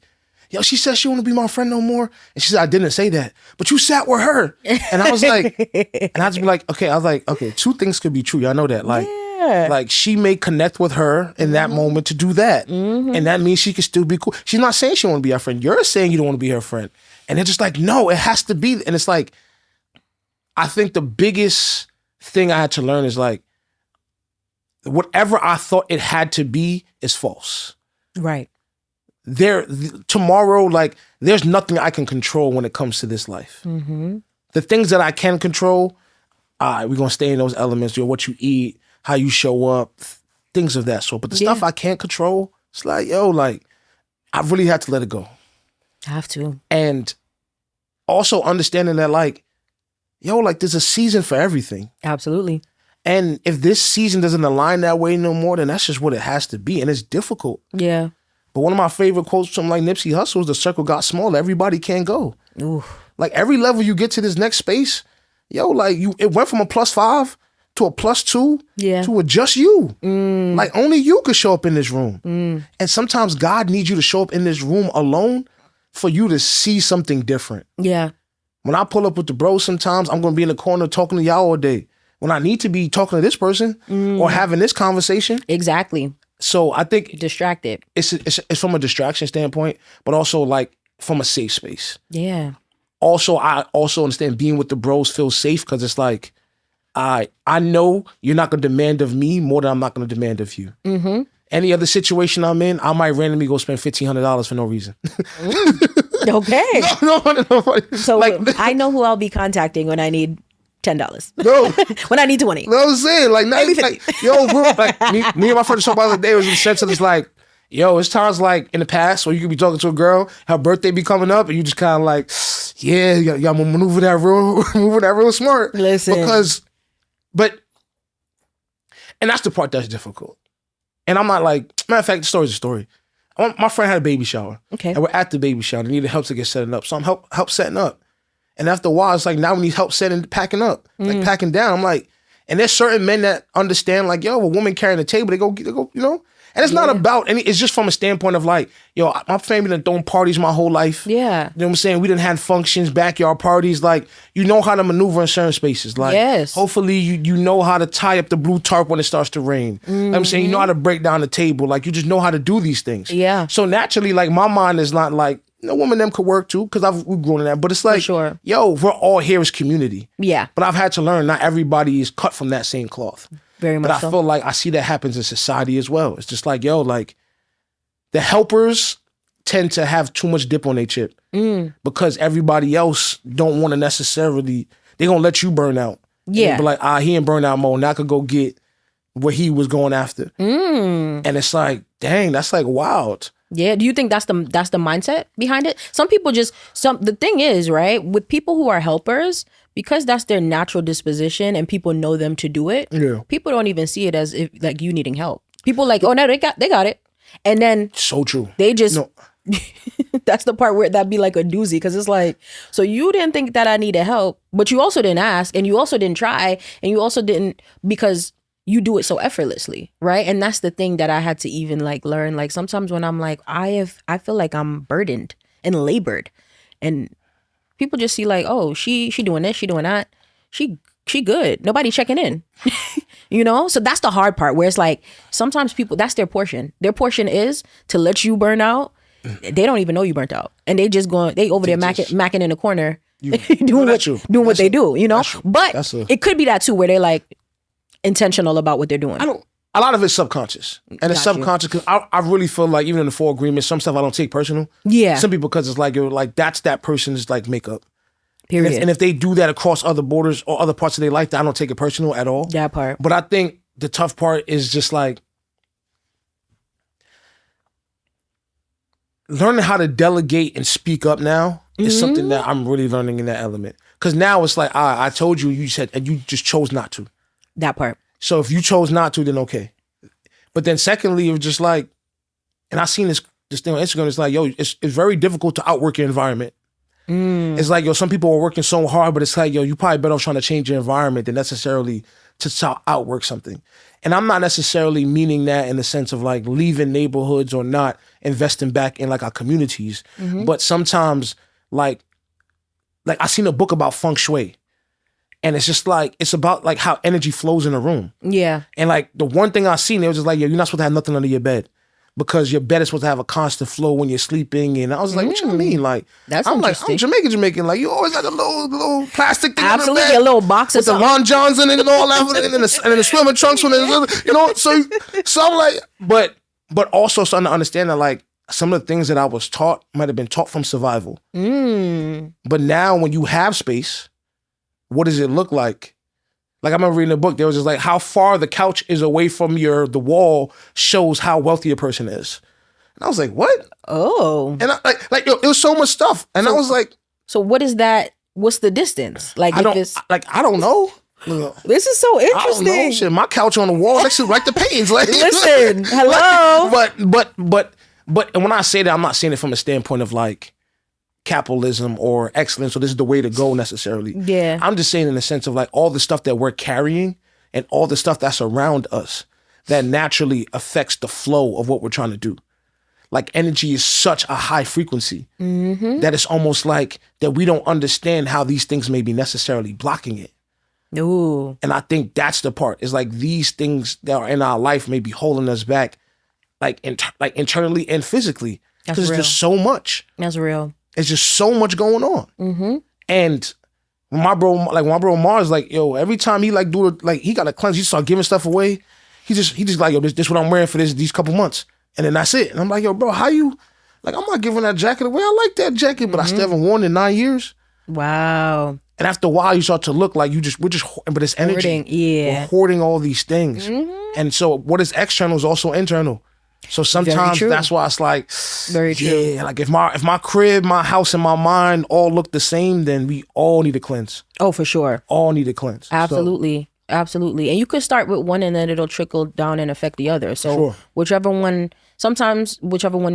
yo, she said she won't be my friend no more. And she said, I didn't say that. But you sat with her. And I was like, and I just be like, okay, I was like, okay, two things could be true. Y'all know that. Like, like she may connect with her in that moment to do that. And that means she can still be cool. She's not saying she won't be our friend. You're saying you don't want to be her friend. And they're just like, no, it has to be. And it's like, I think the biggest thing I had to learn is like, whatever I thought it had to be is false. Right. tomorrow, like there's nothing I can control when it comes to this life. Mm-hmm. The things that I can control, we're gonna stay in those elements. What you eat, how you show up, things of that sort. But the stuff I can't control, it's like, like I really had to let it go. Have to. And also understanding that, like, like there's a season for everything. Absolutely. And if this season doesn't align that way no more, then that's just what it has to be. And it's difficult. Yeah. But one of my favorite quotes from like Nipsey Hussle is, the circle got smaller. Everybody can't go. Oof. Like every level you get to this next space, like it went from a +5 to a +2 to a just you. Like only you could show up in this room. And sometimes God needs you to show up in this room alone for you to see something different. Yeah. When I pull up with the bros, sometimes I'm going to be in the corner talking to y'all all day, when I need to be talking to this person or having this conversation. Exactly. So I think distracted. It's from a distraction standpoint, but also like from a safe space. Yeah. Also, I also understand being with the bros feels safe because it's like, I know you're not going to demand of me more than I'm not going to demand of you. Mm-hmm. Any other situation I'm in, I might randomly go spend $1,500 for no reason. Okay. No. So like, I know who I'll be contacting when I need $10. No. When I need 20. No, I'm saying, like, not, Maybe like me and my friend talked about the other day, was in the sense of, it's like, it's times like in the past where you could be talking to a girl, her birthday be coming up, and you just kind of like, y'all gonna maneuver that real smart. Listen. And that's the part that's difficult. And I'm not like, matter of fact, the story's a story. My friend had a baby shower. Okay. And we're at the baby shower. They needed help to get setting up. So I'm help setting up. And after a while, it's like, now we need help packing up, like packing down. I'm like, and there's certain men that understand, like, a woman carrying the table, they go, And it's not about any, it's just from a standpoint of like, my family done thrown parties my whole life. Yeah. You know what I'm saying? We done had functions, backyard parties. Like, you know how to maneuver in certain spaces. Like, hopefully you know how to tie up the blue tarp when it starts to rain. You know what I'm saying? You know how to break down the table. Like, you just know how to do these things. Yeah. So naturally, like, my mind is not like, women them could work too, because we've grown in that. But it's like, sure. We're all here as community. Yeah. But I've had to learn not everybody is cut from that same cloth. Very much. But I feel like I see that happens in society as well. It's just like, like the helpers tend to have too much dip on their chip because everybody else don't want to necessarily, they gonna let you burn out. Yeah. But like, he in burnout mode, now I could go get what he was going after. And it's like, dang, that's like wild. Yeah. Do you think that's the mindset behind it? Some people the thing is, right, with people who are helpers, because that's their natural disposition and people know them to do it, people don't even see it as if like you needing help. People like, oh no, they got it. And then so true. They just that's the part where that'd be like a doozy, because it's like, so you didn't think that I needed help, but you also didn't ask, and you also didn't try, and you also didn't, because you do it so effortlessly, right? And that's the thing that I had to even like learn. Like sometimes when I'm like, I feel like I'm burdened and labored, and people just see like, oh, she doing this, she doing that, she good. Nobody checking in, So that's the hard part, where it's like sometimes people, that's their portion. Their portion is to let you burn out. They don't even know you burnt out, and they just they over there macking in the corner, doing what they do, But it could be that too, where they're like intentional about what they're doing. A lot of it's subconscious, and it's subconscious because I really feel like even in the 4 agreements, some stuff I don't take personal. Yeah. Some people, because it's like that's that person's like makeup. Period. And if they do that across other borders or other parts of their life, I don't take it personal at all. That part. But I think the tough part is just like learning how to delegate and speak up now is something that I'm really learning in that element. Because now it's like, I told you, you said, and you just chose not to. That part. So if you chose not to, then okay. But then secondly, it was just like, and I seen this thing on Instagram, it's like, it's very difficult to outwork your environment. It's like, some people are working so hard, but it's like, you probably better off trying to change your environment than necessarily to outwork something. And I'm not necessarily meaning that in the sense of like leaving neighborhoods or not investing back in like our communities. But sometimes like I seen a book about feng shui, and it's just like, it's about like how energy flows in a room. Yeah. And like the one thing I seen, it was just like, you're not supposed to have nothing under your bed, because your bed is supposed to have a constant flow when you're sleeping. And I was like, what you mean? Like, that's I'm interesting. Like, I'm Jamaican. Like, you always had a little plastic thing Absolutely, in the bed a little box with the Ron Johns in it and all that, and the swimming trunks when it, So I'm like, but also starting to understand that like some of the things that I was taught might have been taught from survival. But now when you have space, what does it look like? Like I remember reading a book, there was just like how far the couch is away from the wall shows how wealthy a person is. And I was like, what? Oh. And it was so much stuff. And I was like, so what is that? What's the distance? Like, I don't know. This is so interesting. I don't know. Shit, my couch on the wall next to like the paintings. Like, listen, hello. But and when I say that, I'm not saying it from a standpoint of like capitalism or excellence, or this is the way to go necessarily. Yeah. I'm just saying in the sense of like all the stuff that we're carrying and all the stuff that's around us that naturally affects the flow of what we're trying to do. Like energy is such a high frequency that it's almost like that we don't understand how these things may be necessarily blocking it. Ooh. And I think that's the part. Is like these things that are in our life may be holding us back, like internally and physically, because there's just so much. That's real. It's just so much going on. And my bro Mars, like, yo, every time he like do it, like he got a cleanse, he start giving stuff away. He just like, yo, this what I'm wearing for these couple months, and then that's it. And I'm like, yo, bro, how you? Like, I'm not giving that jacket away. I like that jacket, but I still haven't worn it in 9 years. Wow. And after a while, you start to look like but it's energy. We're hoarding all these things. And so what is external is also internal. So sometimes that's why it's like, very true. Yeah, like if my crib, my house, and my mind all look the same, then we all need a cleanse. Oh, for sure. All need a cleanse. Absolutely. So. Absolutely. And you could start with one and then it'll trickle down and affect the other. So whichever one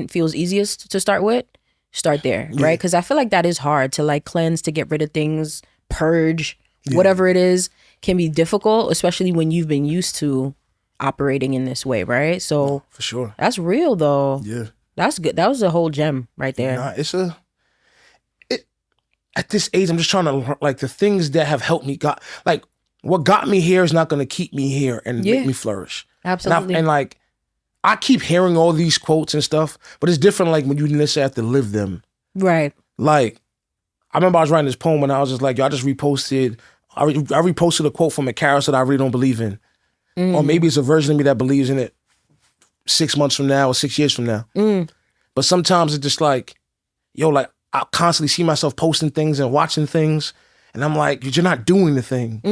feels easiest to start with, start there, right? Because I feel like that is hard to like cleanse, to get rid of things, purge, whatever it is, can be difficult, especially when you've been used to operating in this way, right? So for sure, that's real though. Yeah, that's good. That was a whole gem right there. Nah, at this age, I'm just trying to like the things that have helped me. What got me here is not going to keep me here and make me flourish. Absolutely. And like I keep hearing all these quotes and stuff, but it's different. Like when you necessarily have to live them, right? Like I remember I was writing this poem and I was just like, yo, I reposted a quote from a character that I really don't believe in. Or maybe it's a version of me that believes in it 6 months from now or 6 years from now. But sometimes it's just like, yo, like I constantly see myself posting things and watching things, and I'm like, you're not doing the thing.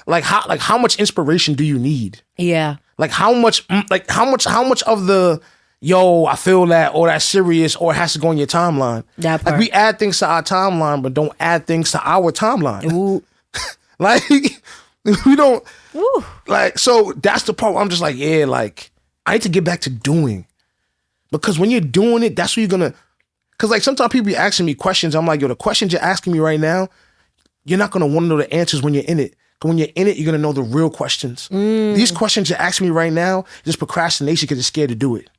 Like how much inspiration do you need? Yeah. Like how much of the yo, I feel that, or that's serious, or it has to go on your timeline. That part. Like we add things to our timeline, but don't add things to our timeline. Ooh. Like we don't. Ooh. Like, so that's the part where I'm just like, yeah, like I need to get back to doing, because when you're doing it, that's what you're gonna. Because like sometimes people be asking me questions, I'm like, yo, the questions you're asking me right now, you're not gonna want to know the answers when you're in it. Because when you're in it, you're gonna know the real questions. These questions you're asking me right now, just procrastination because you're scared to do it.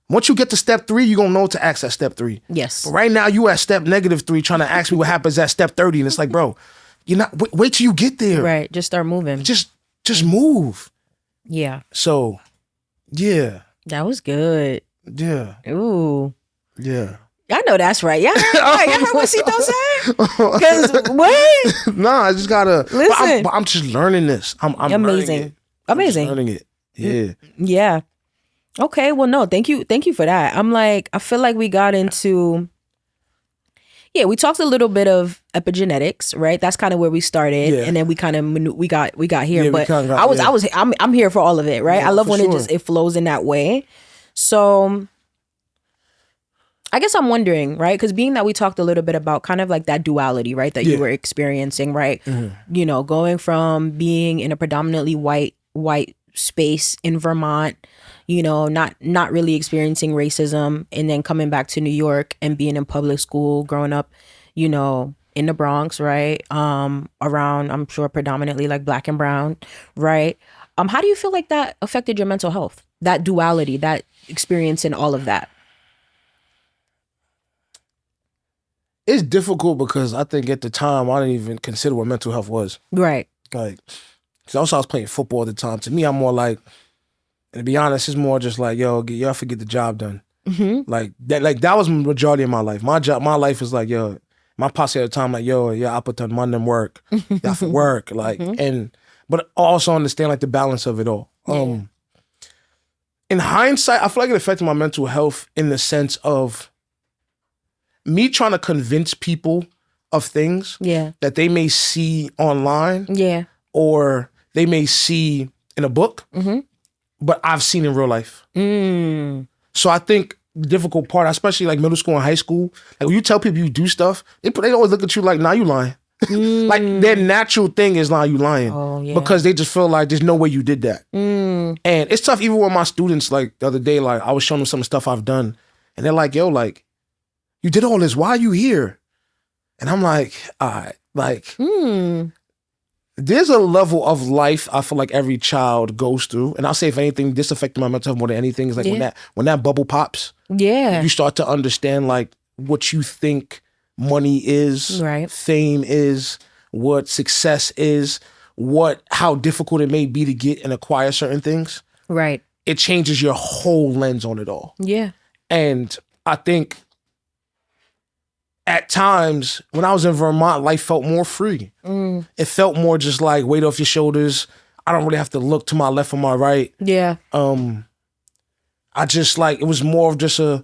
Once you get to step 3, you're gonna know what to ask at step 3. Yes. But right now, you at step -3 trying to ask me what happens at step 30, and it's like, bro, you're not. Wait till you get there. Right. Just start moving. Just move. Yeah. So, yeah. That was good. Yeah. Ooh. Yeah. I know that's right. Yeah. Y'all heard what Cito said? Because what? Nah, I just gotta listen. But I'm just learning this. I'm amazing. Amazing. Learning it. Yeah. Yeah. Okay. Well, no. Thank you for that. I feel like we got into. Yeah, we talked a little bit of epigenetics, right? That's kind of where we started, and then we kind of we got here. But I'm here for all of it, right? Yeah, I love when it flows in that way. So I guess I'm wondering, right? Because being that we talked a little bit about kind of like that duality, right? That you were experiencing, right? You know, going from being in a predominantly white space in Vermont, you know, not really experiencing racism, and then coming back to New York and being in public school, growing up, you know, in the Bronx, right? Around, I'm sure, predominantly like Black and brown, right? How do you feel like that affected your mental health? That duality, that experience and all of that? It's difficult because I think at the time I didn't even consider what mental health was. Right. Like, because also I was playing football at the time. To me, I'm more like, and to be honest, it's more just like, yo, y'all forget the job done. Like that was the majority of my life. My life is like, yo, my posse at the time, like, yo, yeah, I put the money in work. Y'all for work. Like, but also understand like the balance of it all. in hindsight, I feel like it affected my mental health in the sense of me trying to convince people of things that they may see online or they may see in a book, but I've seen in real life. So I think the difficult part, especially like middle school and high school, like when you tell people you do stuff, they always look at you like, nah, you lying. Like their natural thing is, nah, you lying. Because they just feel like there's no way you did that. And it's tough even with my students. Like the other day, like I was showing them some stuff I've done and they're like, yo, like you did all this, why are you here? And I'm like, all right, like there's a level of life I feel like every child goes through. And I'll say, if anything, this affected my mental health more than anything is like when that bubble pops, you start to understand like what you think money is, fame is, what success is, how difficult it may be to get and acquire certain things. Right. It changes your whole lens on it all. Yeah. And I think at times when I was in Vermont, life felt more free. It felt more just like weight off your shoulders. I don't really have to look to my left or my right. Yeah. I just like, it was more of just a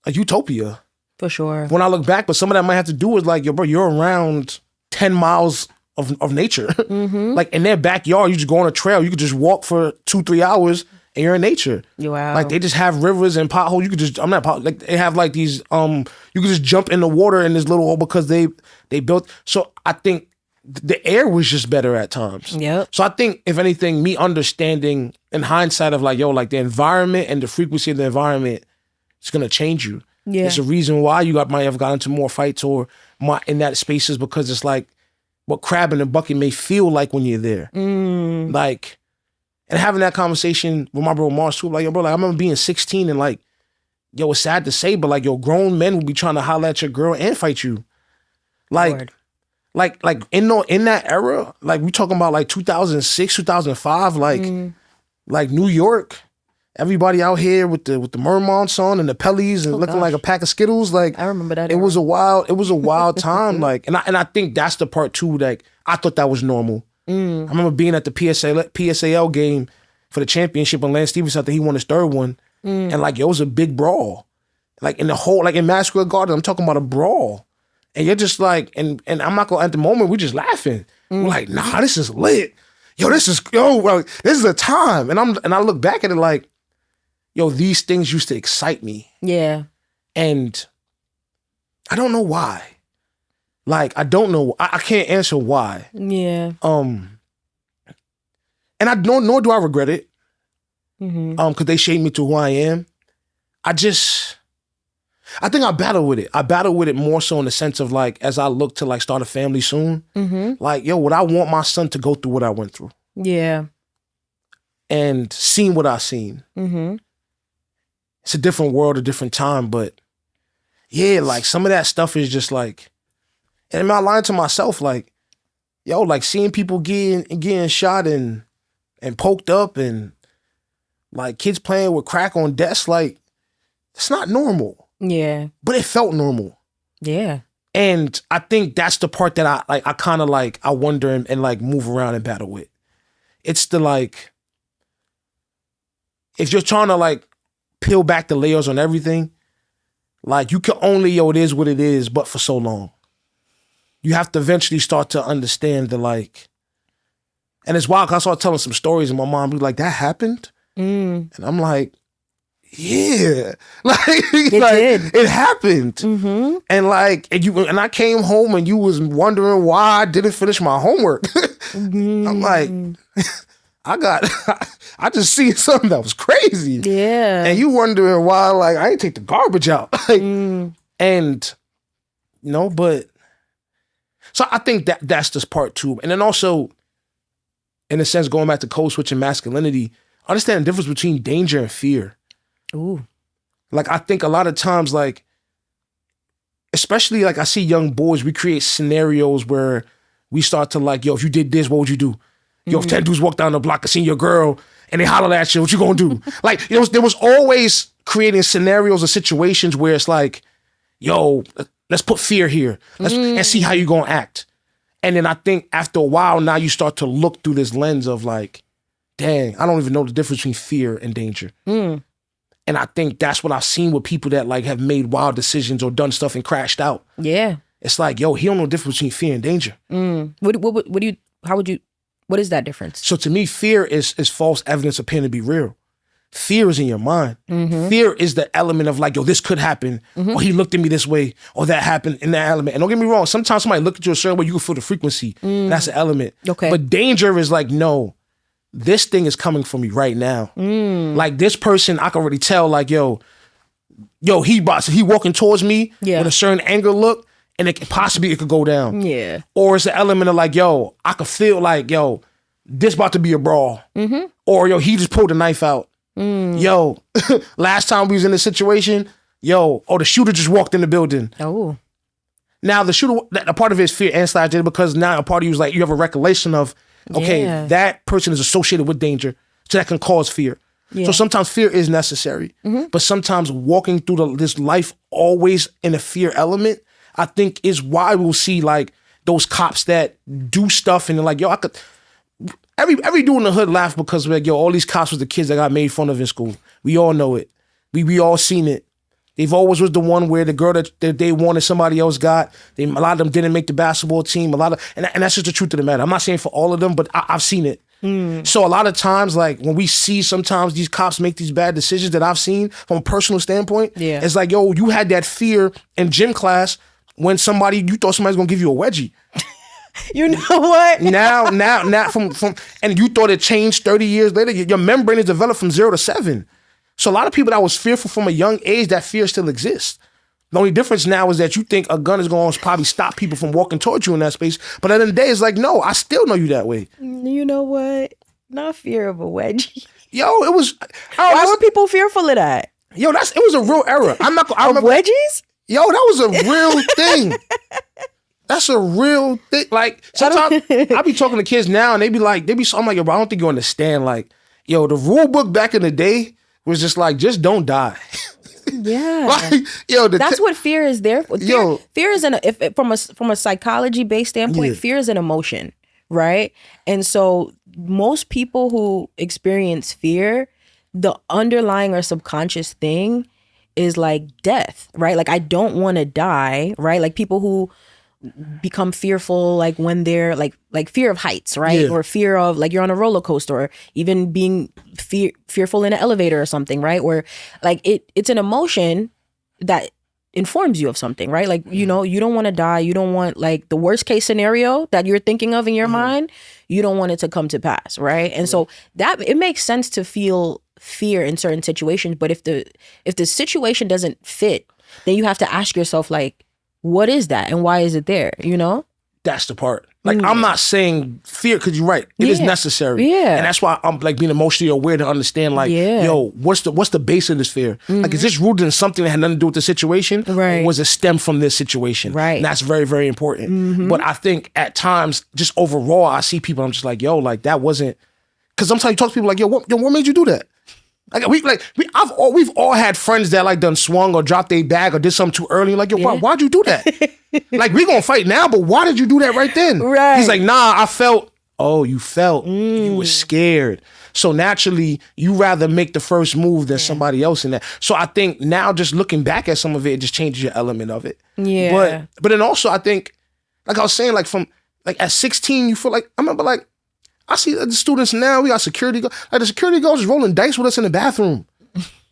utopia. For sure. When I look back, but some of that might have to do with like, yo, bro, you're around 10 miles of nature. Like in their backyard, you just go on a trail. You could just walk for 2-3 hours and you're in nature. Wow. Like they just have rivers and potholes. You could just, like they have like these, you could just jump in the water in this little hole because they built. So I think the air was just better at times. Yep. So I think if anything, me understanding in hindsight of like, yo, like the environment and the frequency of the environment is going to change you. Yeah. It's a reason why you might have gotten into more fights or in that spaces because it's like what crab in the bucket may feel like when you're there. Like, and having that conversation with my bro Mars too, like, yo, bro, like I remember being 16 and like, yo, it's sad to say, but like, yo, grown men will be trying to holler at your girl and fight you. Like, like in that era, like we talking about like 2006, 2005, like New York. Everybody out here with the Mermons on and the Pellies and looking like a pack of Skittles. Like I remember that. It was a wild time. Like, and I think that's the part too. Like I thought that was normal. I remember being at the PSAL game for the championship and Lance Stevens after he won his third one. And like, it was a big brawl. Like in the whole, like in Madison Square Garden, I'm talking about a brawl. And you're just like, and I'm not gonna, at the moment, we're just laughing. We're like, nah, this is lit. This is a time. And I look back at it like, yo, these things used to excite me. Yeah. And I don't know why. Like, I don't know. I can't answer why. Yeah. And nor do I regret it. Because they shaped me to who I am. I think I battle with it. I battle with it more so in the sense of like, as I look to like start a family soon, like, yo, would I want my son to go through what I went through? Yeah. And seen what I seen. It's a different world, a different time, but yeah, like some of that stuff is just like, and am I lying to myself? Like, yo, like seeing people getting shot and poked up and like kids playing with crack on desks, like it's not normal. Yeah. But it felt normal. Yeah. And I think that's the part that I kind of like, I wonder and like move around and battle with. It's the like, if you're trying to like peel back the layers on everything, like you can only, it is what it is, but for so long. You have to eventually start to understand the like, and it's wild because I started telling some stories and my mom was like, that happened? And I'm like, yeah. Like, it happened. And like, and I came home and you was wondering why I didn't finish my homework. I'm like, I just seen something that was crazy. Yeah. And you wondering why, like, I ain't take the garbage out. Like, and, but, so I think that's just part two. And then also, in a sense, going back to code switching masculinity, understand the difference between danger and fear. Ooh. Like, I think a lot of times, like, especially like I see young boys, we create scenarios where we start to like, yo, if you did this, what would you do? Yo, if 10 dudes walk down the block and see your girl and they holler at you, what you gonna do? Like, there was always creating scenarios or situations where it's like, yo, let's put fear here. And see how you gonna act. And then I think after a while, now you start to look through this lens of like, dang, I don't even know the difference between fear and danger. And I think that's what I've seen with people that like have made wild decisions or done stuff and crashed out. Yeah. It's like, yo, he don't know the difference between fear and danger. What is that difference? So to me, fear is false evidence appearing to be real. Fear is in your mind. Fear is the element of like, yo, this could happen, or he looked at me this way, or that happened in that element. And don't get me wrong, sometimes somebody look at you a certain way, you can feel the frequency. That's an element. Okay. But danger is like, no, this thing is coming for me right now. Like this person, I can already tell, like, yo, he walking towards me with a certain anger look, and it could go down. Yeah. Or it's an element of like, yo, I could feel like, yo, this about to be a brawl. Or yo, he just pulled a knife out. Yo, last time we was in this situation, the shooter just walked in the building. Oh. Now the shooter, a part of it is fear and slash danger, because now a part of you is like, you have a recollection of, okay, that person is associated with danger, so that can cause fear. So sometimes fear is necessary, but sometimes walking through this life always in a fear element, I think is why we'll see like those cops that do stuff and they're like, yo, I could. Every dude in the hood laugh because we're like, yo, all these cops was the kids that got made fun of in school. We all know it. We all seen it. They've always was the one where the girl that they wanted somebody else got. A lot of them didn't make the basketball team. And that's just the truth of the matter. I'm not saying for all of them, but I've seen it. So a lot of times, like when we see sometimes these cops make these bad decisions that I've seen from a personal standpoint, it's like, yo, you had that fear in gym class when you thought somebody's gonna give you a wedgie. You know what? now from and you thought it changed 30 years later. Your membrane is developed from 0 to 7. So a lot of people that was fearful from a young age, that fear still exists. The only difference now is that you think a gun is going to probably stop people from walking towards you in that space. But at the end of the day, it's like, no, I still know you that way. You know what? Not fear of a wedgie. Yo, it was. Why were people fearful of that? Yo, it was a real error. I remember wedgies. Yo, that was a real thing. That's a real thing. Like sometimes I be talking to kids now, and I'm like, yo, bro, I don't think you understand. Like, yo, the rule book back in the day was just like, just don't die. Yeah. Like, yo, that's what fear is there for. Fear is from a psychology based standpoint, fear is an emotion, right? And so most people who experience fear, the underlying or subconscious thing is like death, right? Like I don't want to die, right? Like people who become fearful, like when they're like fear of heights, right? Or fear of like you're on a roller coaster, or even being fearful in an elevator or something, right? Or like it's an emotion that informs you of something, right? Like, you know, you don't want to die. You don't want like the worst case scenario that you're thinking of in your mind. You don't want it to come to pass, right? And so that it makes sense to feel fear in certain situations. But if the situation doesn't fit, then you have to ask yourself like, what is that and why is it there? You know? That's the part. Like, I'm not saying fear, because you're right. It is necessary. Yeah. And that's why I'm like being emotionally aware to understand, like, yo, what's the base of this fear? Like, is this rooted in something that had nothing to do with the situation? Right. Or was it stem from this situation? Right. And that's very, very important. But I think at times, just overall, I see people, I'm just like, yo, like that wasn't, because sometimes you talk to people like, yo, what made you do that? We've all had friends that like done swung or dropped a bag or did something too early. Like, yo, why'd you do that? Like, we gonna fight now, but why did you do that right then? Right. He's like, nah, I felt. Oh, you felt. You were scared. So naturally, you rather make the first move than somebody else in that. So I think now, just looking back at some of it, it just changes your element of it. Yeah. But then also, I think, like I was saying, like from like at 16, you feel like, I remember like, I see the students now, we got security guards. Like the security guards is rolling dice with us in the bathroom.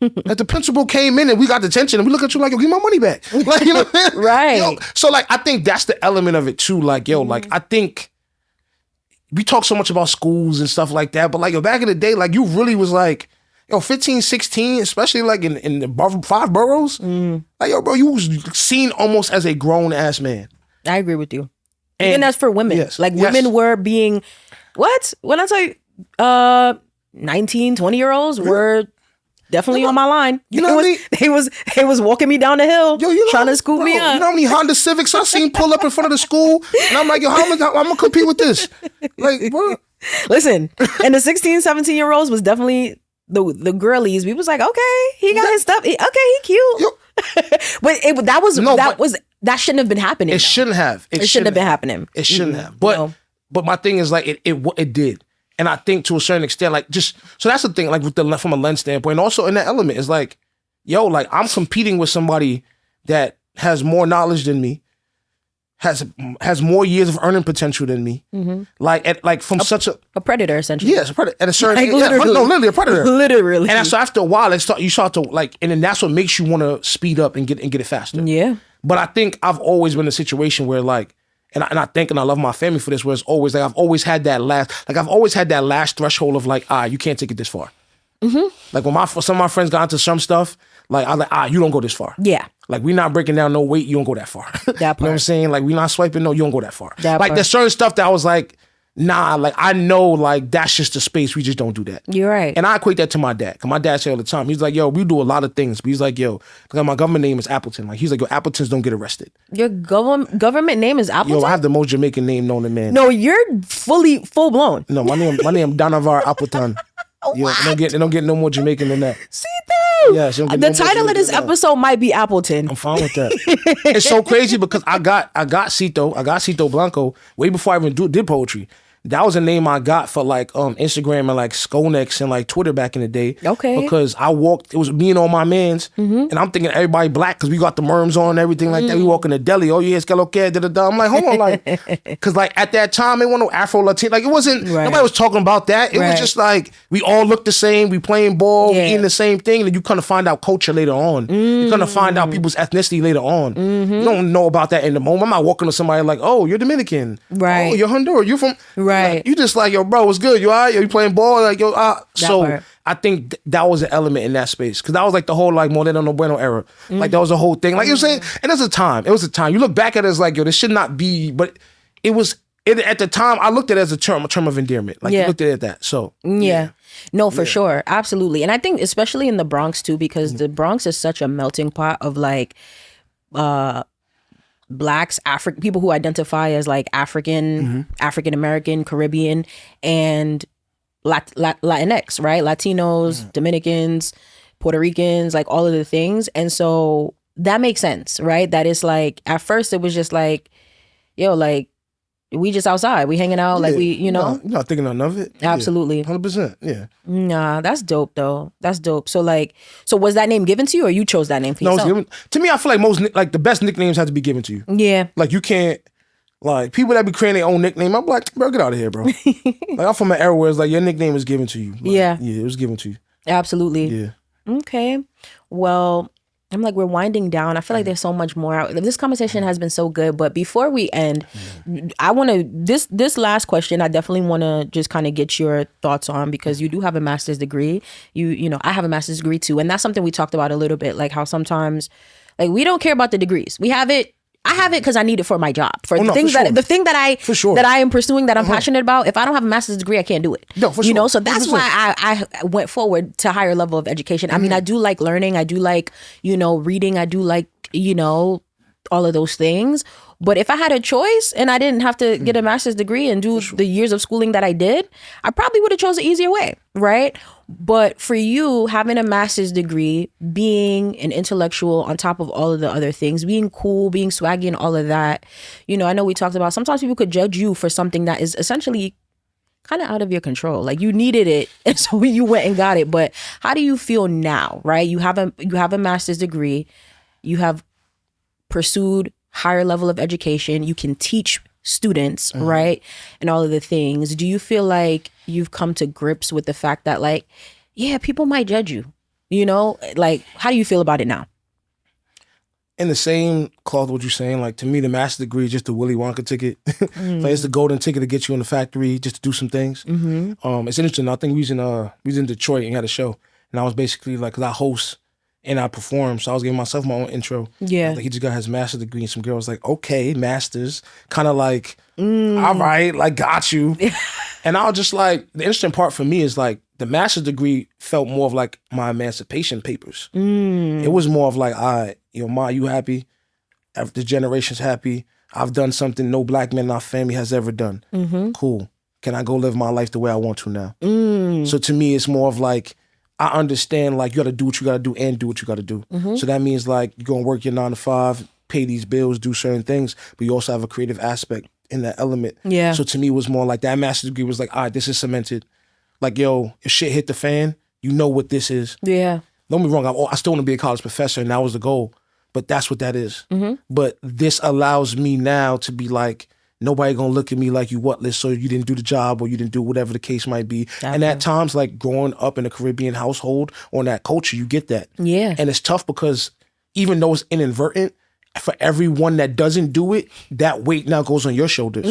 Like the principal came in and we got detention and we look at you like, yo, give my money back. Like, you know, right. Yo, so like, I think that's the element of it too. Like, yo, like I think we talk so much about schools and stuff like that, but like, yo, back in the day, like you really was like, yo, 15, 16, especially like in the 5 boroughs, like, yo, bro, you was seen almost as a grown ass man. I agree with you. And that's for women. Yes, like women were being, what? When I tell you, 19, 20-year-olds were definitely on my line. You know what I mean? They was walking me down the hill, trying to scoop me up. You know how many Honda Civics I seen pull up in front of the school? And I'm like, yo, I'm gonna compete with this? Like, bro. Listen, and the 16, 17-year-olds was definitely the girlies. We was like, okay, he got his stuff. He cute. Yo. But that shouldn't have been happening. It shouldn't have. It shouldn't have been happening. It shouldn't have. But my thing is like, it did. And I think to a certain extent, like just so that's the thing, like with the from a lens standpoint, and also in that element is like, yo, like I'm competing with somebody that has more knowledge than me, has more years of earning potential than me. Like from such a predator essentially. Yes, a predator at a certain Like, literally. no, literally a predator. Literally. And so after a while, you start to like, and then that's what makes you want to speed up and get it faster. Yeah. But I think I've always been in a situation where like, and I think, and I love my family for this, where it's always like I've always had that last threshold of like, you can't take it this far. Like when some of my friends got into some stuff, like I was like, you don't go this far. Yeah. Like we not breaking down no weight, you don't go that far. That part. You know what I'm saying? Like we not swiping, no, you don't go that far. That like part. there's certain stuff that I was like, nah, like I know like that's just the space, we just don't do that. You're right. And I equate that to my dad. Cause my dad say all the time, he's like, yo, we do a lot of things. But he's like, yo, like my government name is Appleton. Like he's like, yo, Appletons don't get arrested. Your government name is Appleton? Yo, I have the most Jamaican name known to man. No, you're full blown. No, my name Donavar Appleton. Yeah, they don't get no more Jamaican than that. See though? Yeah, The title of this episode might be Appleton. I'm fine with that. It's so crazy because I got Cito Blanco way before I even did poetry. That was a name I got for like Instagram and like Skonex and like Twitter back in the day. Okay. Because it was me and all my mans, and I'm thinking everybody black because we got the merms on and everything like that. We walk in the deli, oh yeah, it's okay, da-da-da. I'm like, hold on, like, because like at that time, it wasn't no Afro-Latino. Like it wasn't, nobody was talking about that. It was just like, we all look the same, we playing ball, we eating the same thing, and you kind of find out culture later on. You kind of find out people's ethnicity later on. You don't know about that in the moment. I'm not walking to somebody like, oh, you're Dominican. Right. Oh, you're Honduran. You're from... Right. Like, you just like, yo, bro, what's good? You all right? You playing ball? Like, yo, so part. I think that was an element in that space. Because that was like the whole like Moreno No Bueno era. Like that was a whole thing. Like you know what I'm saying? And it was a time. You look back at it as like, yo, this should not be, but it was, at the time, I looked at it as a term of endearment. Like you looked at it as that. So yeah. No, for sure. Absolutely. And I think especially in the Bronx too, because the Bronx is such a melting pot of like blacks, people who identify as like African American, Caribbean, and Latinx, right? Latinos, Dominicans, Puerto Ricans, like all of the things. And so that makes sense, right? That is like, at first it was just like, yo, like, we just outside, we hanging out, like we, you know. You're not thinking none of it. Absolutely. 100%, yeah. Nah, that's dope though. That's dope. So like, was that name given to you or you chose that name for No, yourself? it's given, to me, I feel like the best nicknames have to be given to you. Yeah. Like you can't, like people that be creating their own nickname, I'm like, bro, get out of here, bro. Like I'm from an era where it's like your nickname is given to you. Like, Yeah, it was given to you. absolutely. Yeah. Okay. Well, I'm like, we're winding down. I feel like there's so much more out. This conversation has been so good, but before we end, I want to, this last question, I definitely want to just kind of get your thoughts on, because you do have a master's degree. You know, I have a master's degree too. And that's something we talked about a little bit, like how sometimes, like we don't care about the degrees. We have it. I have it because I need it for my job. The thing that I am pursuing, that I'm passionate about. If I don't have a master's degree, I can't do it. No, for sure. You know, so that's why I went forward to higher level of education. I mean, I do like learning. I do like, you know, reading. I do like, you know, all of those things. But if I had a choice and I didn't have to get a master's degree and do the years of schooling that I did, I probably would have chose the easier way, right? But for you, having a master's degree, being an intellectual on top of all of the other things, being cool, being swaggy and all of that, you know, I know we talked about sometimes people could judge you for something that is essentially kind of out of your control. Like you needed it and so you went and got it. But how do you feel now, right? You have a master's degree, you have pursued higher level of education, you can teach students, right? And all of the things. Do you feel like you've come to grips with the fact that like, yeah, people might judge you, you know? Like, how do you feel about it now? In the same cloth what you're saying, like to me, the master's degree is just the Willy Wonka ticket. Like it's the golden ticket to get you in the factory just to do some things. It's interesting. I think we was in Detroit and had a show, and I was basically like, cause I host and I perform, so I was giving myself my own intro. Yeah. Like he just got his master's degree, and some girl was like, okay, master's, kind of like, all right, like got you. And I was just like, the interesting part for me is like the master's degree felt more of like my emancipation papers. It was more of like, all right, yo, Ma, you happy? The generation's happy. I've done something no black man in our family has ever done. Cool. Can I go live my life the way I want to now? So to me, it's more of like, I understand like you got to do what you got to do and do what you got to do. So that means like you're going to work your 9 to 5, pay these bills, do certain things, but you also have a creative aspect in that element. Yeah. So to me, it was more like that master's degree was like, all right, this is cemented. Like, yo, if shit hit the fan, you know what this is. Yeah. Don't get me wrong, I still want to be a college professor, and that was the goal. But that's what that is. But this allows me now to be like, nobody gonna look at me like you whatless, so you didn't do the job or you didn't do whatever the case might be. And at times, like growing up in a Caribbean household or in that culture, you get that. Yeah. And it's tough because even though it's inadvertent, for everyone that doesn't do it, that weight now goes on your shoulders.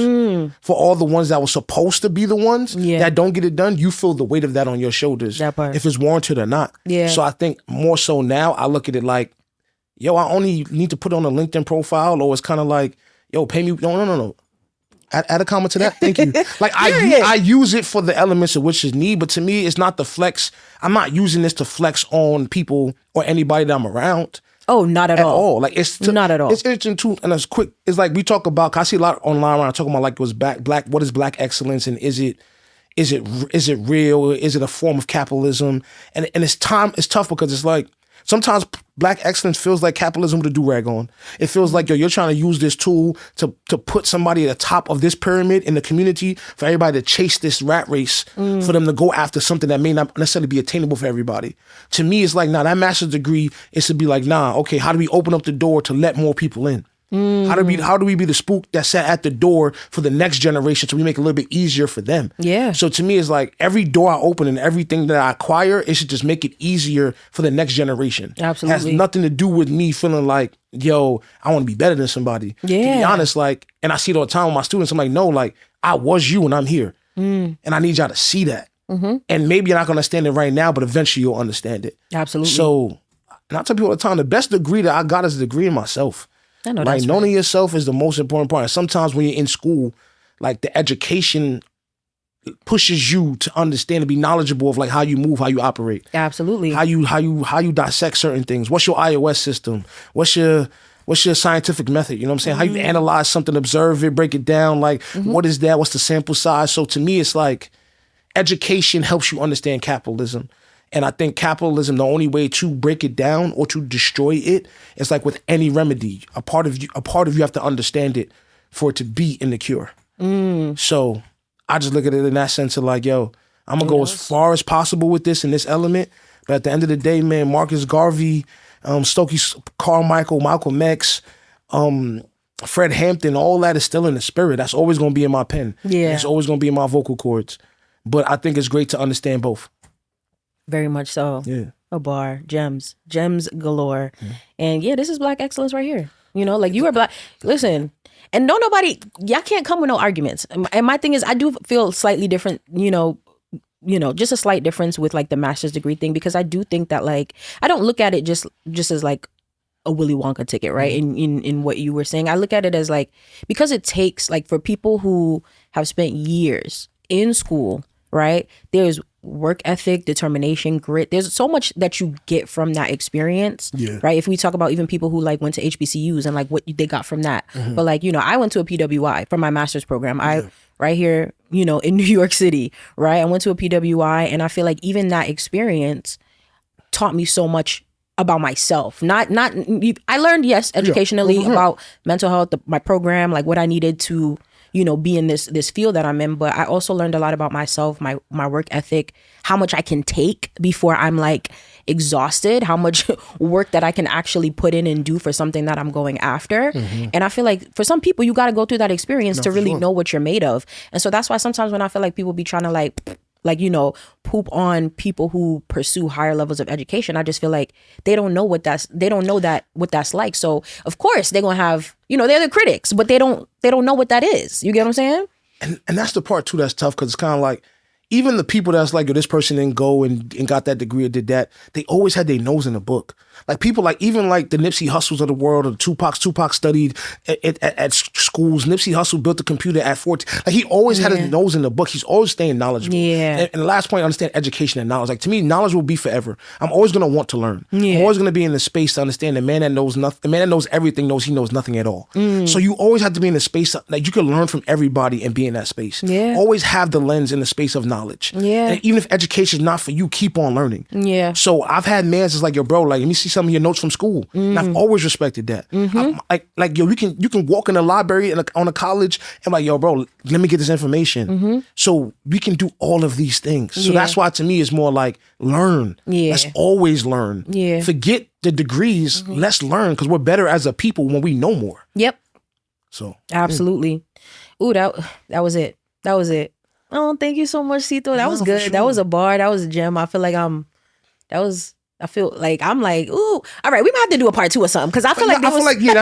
For all the ones that were supposed to be the ones that don't get it done, you feel the weight of that on your shoulders. That part. If it's warranted or not. Yeah. So I think more so now, I look at it like, yo, I only need to put on a LinkedIn profile, or it's kind of like, yo, pay me. No. Add a comment to that. Thank you. Like I use it for the elements of which is need, but to me, it's not the flex. I'm not using this to flex on people or anybody that I'm around. Oh, not at all. Like it's not at all. It's interesting too, and it's quick. It's like we talk about. I see a lot online when I talk about like was black. What is black excellence, and is it real? Is it a form of capitalism? And it's tough because it's like sometimes black excellence feels like capitalism with a do-rag on. It feels like, yo, you're trying to use this tool to put somebody at the top of this pyramid in the community for everybody to chase this rat race, for them to go after something that may not necessarily be attainable for everybody. To me, it's like, nah, that master's degree is to be like, nah, okay, how do we open up the door to let more people in? How do we be the spook that sat at the door for the next generation so we make it a little bit easier for them? Yeah. So to me, it's like every door I open and everything that I acquire, it should just make it easier for the next generation. Absolutely. It has nothing to do with me feeling like, yo, I want to be better than somebody. Yeah. To be honest, like, and I see it all the time with my students, I'm like, no, like, I was you and I'm here. And I need y'all to see that. And maybe you're not going to understand it right now, but eventually you'll understand it. Absolutely. So, and I tell people all the time, the best degree that I got is a degree in myself. I know Like that's knowing right. yourself is the most important part. And sometimes when you're in school, like the education pushes you to understand and be knowledgeable of like how you move, how you operate, Absolutely. how you dissect certain things. What's your iOS system? What's your scientific method? You know what I'm saying? How you analyze something, observe it, break it down. Like what is that? What's the sample size? So to me, it's like education helps you understand capitalism. And I think capitalism, the only way to break it down or to destroy it is like with any remedy. A part of you have to understand it for it to be in the cure. So I just look at it in that sense of like, yo, I'm gonna go as far as possible with this in this element. But at the end of the day, man, Marcus Garvey, Stokely Carmichael, Malcolm X, Fred Hampton, all that is still in the spirit. That's always gonna be in my pen. Yeah. It's always gonna be in my vocal cords. But I think it's great to understand both. Very much so. Yeah. A bar. Gems galore. And yeah, this is black excellence right here. You know, like you are black. Listen, and y'all can't come with no arguments. And my thing is, I do feel slightly different, you know, just a slight difference with like the master's degree thing, because I do think that like, I don't look at it just as like a Willy Wonka ticket, right? In what you were saying, I look at it as like, because it takes like for people who have spent years in school, right? There's work ethic, determination, grit. There's so much that you get from that experience, right? If we talk about even people who like went to HBCUs and like what they got from that. But like, you know, I went to a PWI for my master's program. Right here, you know, in New York City, right? I went to a PWI, and I feel like even that experience taught me so much about myself. I learned, yes, educationally about mental health, my program, like what I needed to, you know, be in this field that I'm in. But I also learned a lot about myself, my work ethic, how much I can take before I'm like exhausted, how much work that I can actually put in and do for something that I'm going after. And I feel like for some people, you got to go through that experience to really know what you're made of. And so that's why sometimes when I feel like people be trying to like, you know, poop on people who pursue higher levels of education, I just feel like they don't know what that's like. So of course they're gonna have, you know, they're the critics, but they don't know what that is. You get what I'm saying? And that's the part too that's tough, because it's kind of like, even the people that's like, yo, this person didn't go and got that degree or did that, they always had their nose in the book. Like people like, even like the Nipsey Hussles of the world, or the Tupac studied at schools. Nipsey Hussle built the computer at 14. Like he always had his nose in the book. He's always staying knowledgeable. Yeah. And the last point, I understand education and knowledge. Like to me, knowledge will be forever. I'm always going to want to learn. I'm always going to be in the space to understand the man that knows nothing. The man that knows everything knows he knows nothing at all. So you always have to be in the space, like you can learn from everybody and be in that space. Always have the lens in the space of knowledge. knowledge. Yeah. And even if education is not for you, keep on learning. Yeah. So I've had mans that's like, yo, bro, like, let me see some of your notes from school. And I've always respected that. Like, yo, you can walk in the library on a college and like, yo, bro, let me get this information. So we can do all of these things. So that's why to me it's more like learn. Yeah. Let's always learn. Yeah. Forget the degrees. Let's learn because we're better as a people when we know more. Yep. So absolutely. Ooh, that was it. That was it. Oh, thank you so much, Cito. That was good. Sure. That was a bar. That was a gem. I feel like I'm like, ooh, all right, we might have to do a part 2 or something. Cause I feel like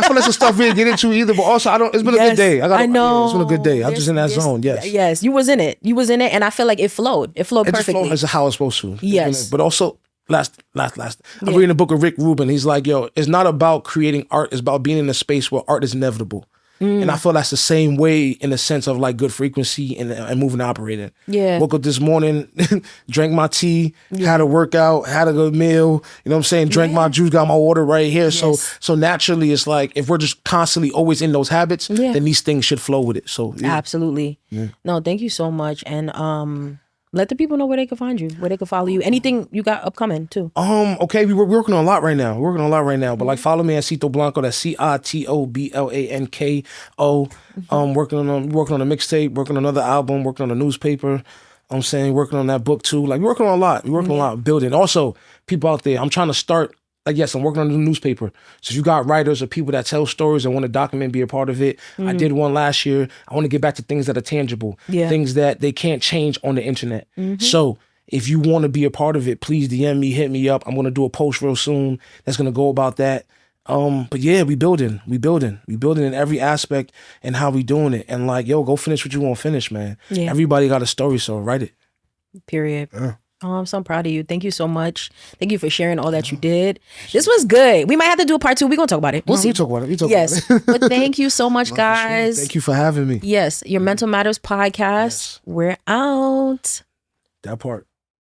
some stuff we didn't get into either, but also it's been a good day. I know. It's been a good day. I'm just in that zone. Yes. Yes. You was in it. And I feel like it flowed. It flowed perfectly. It's how it's supposed to. Yes. But also, last. I'm reading a book of Rick Rubin. He's like, yo, it's not about creating art. It's about being in a space where art is inevitable. And I feel that's the same way in the sense of like good frequency and moving and operating. Yeah. Woke up this morning, drank my tea, had a workout, had a good meal. You know what I'm saying? Drank my juice, got my water right here. Yes. So naturally, it's like if we're just constantly always in those habits, then these things should flow with it. So absolutely. Yeah. No, thank you so much. And let the people know where they can find you, where they can follow you. Anything you got upcoming too. Okay, we're working on a lot right now. But like follow me at Cito Blanco. That's CITOBLANKO. Working on a mixtape, working on another album, working on a newspaper. Working on that book too. Like we're working on a lot. We're working on a lot, building. Also, people out there, I'm trying to start. Like, yes, I'm working on a new newspaper. So if you got writers or people that tell stories and want to document, be a part of it. I did one last year. I want to get back to things that are tangible, things that they can't change on the internet. So if you want to be a part of it, please DM me, hit me up. I'm going to do a post real soon that's going to go about that. But yeah, we building in every aspect and how we doing it. And like, yo, go finish what you want to finish, man. Yeah. Everybody got a story, so write it. Period. Yeah. Oh, I'm so proud of you. Thank you so much. Thank you for sharing all that you did. This was good. We might have to do a part 2. We're going to talk about it. We'll see. We talk about it. Yes. But thank you so much, guys. Thank you for having me. Yes. Your Mental Matters podcast. Yes. We're out. That part.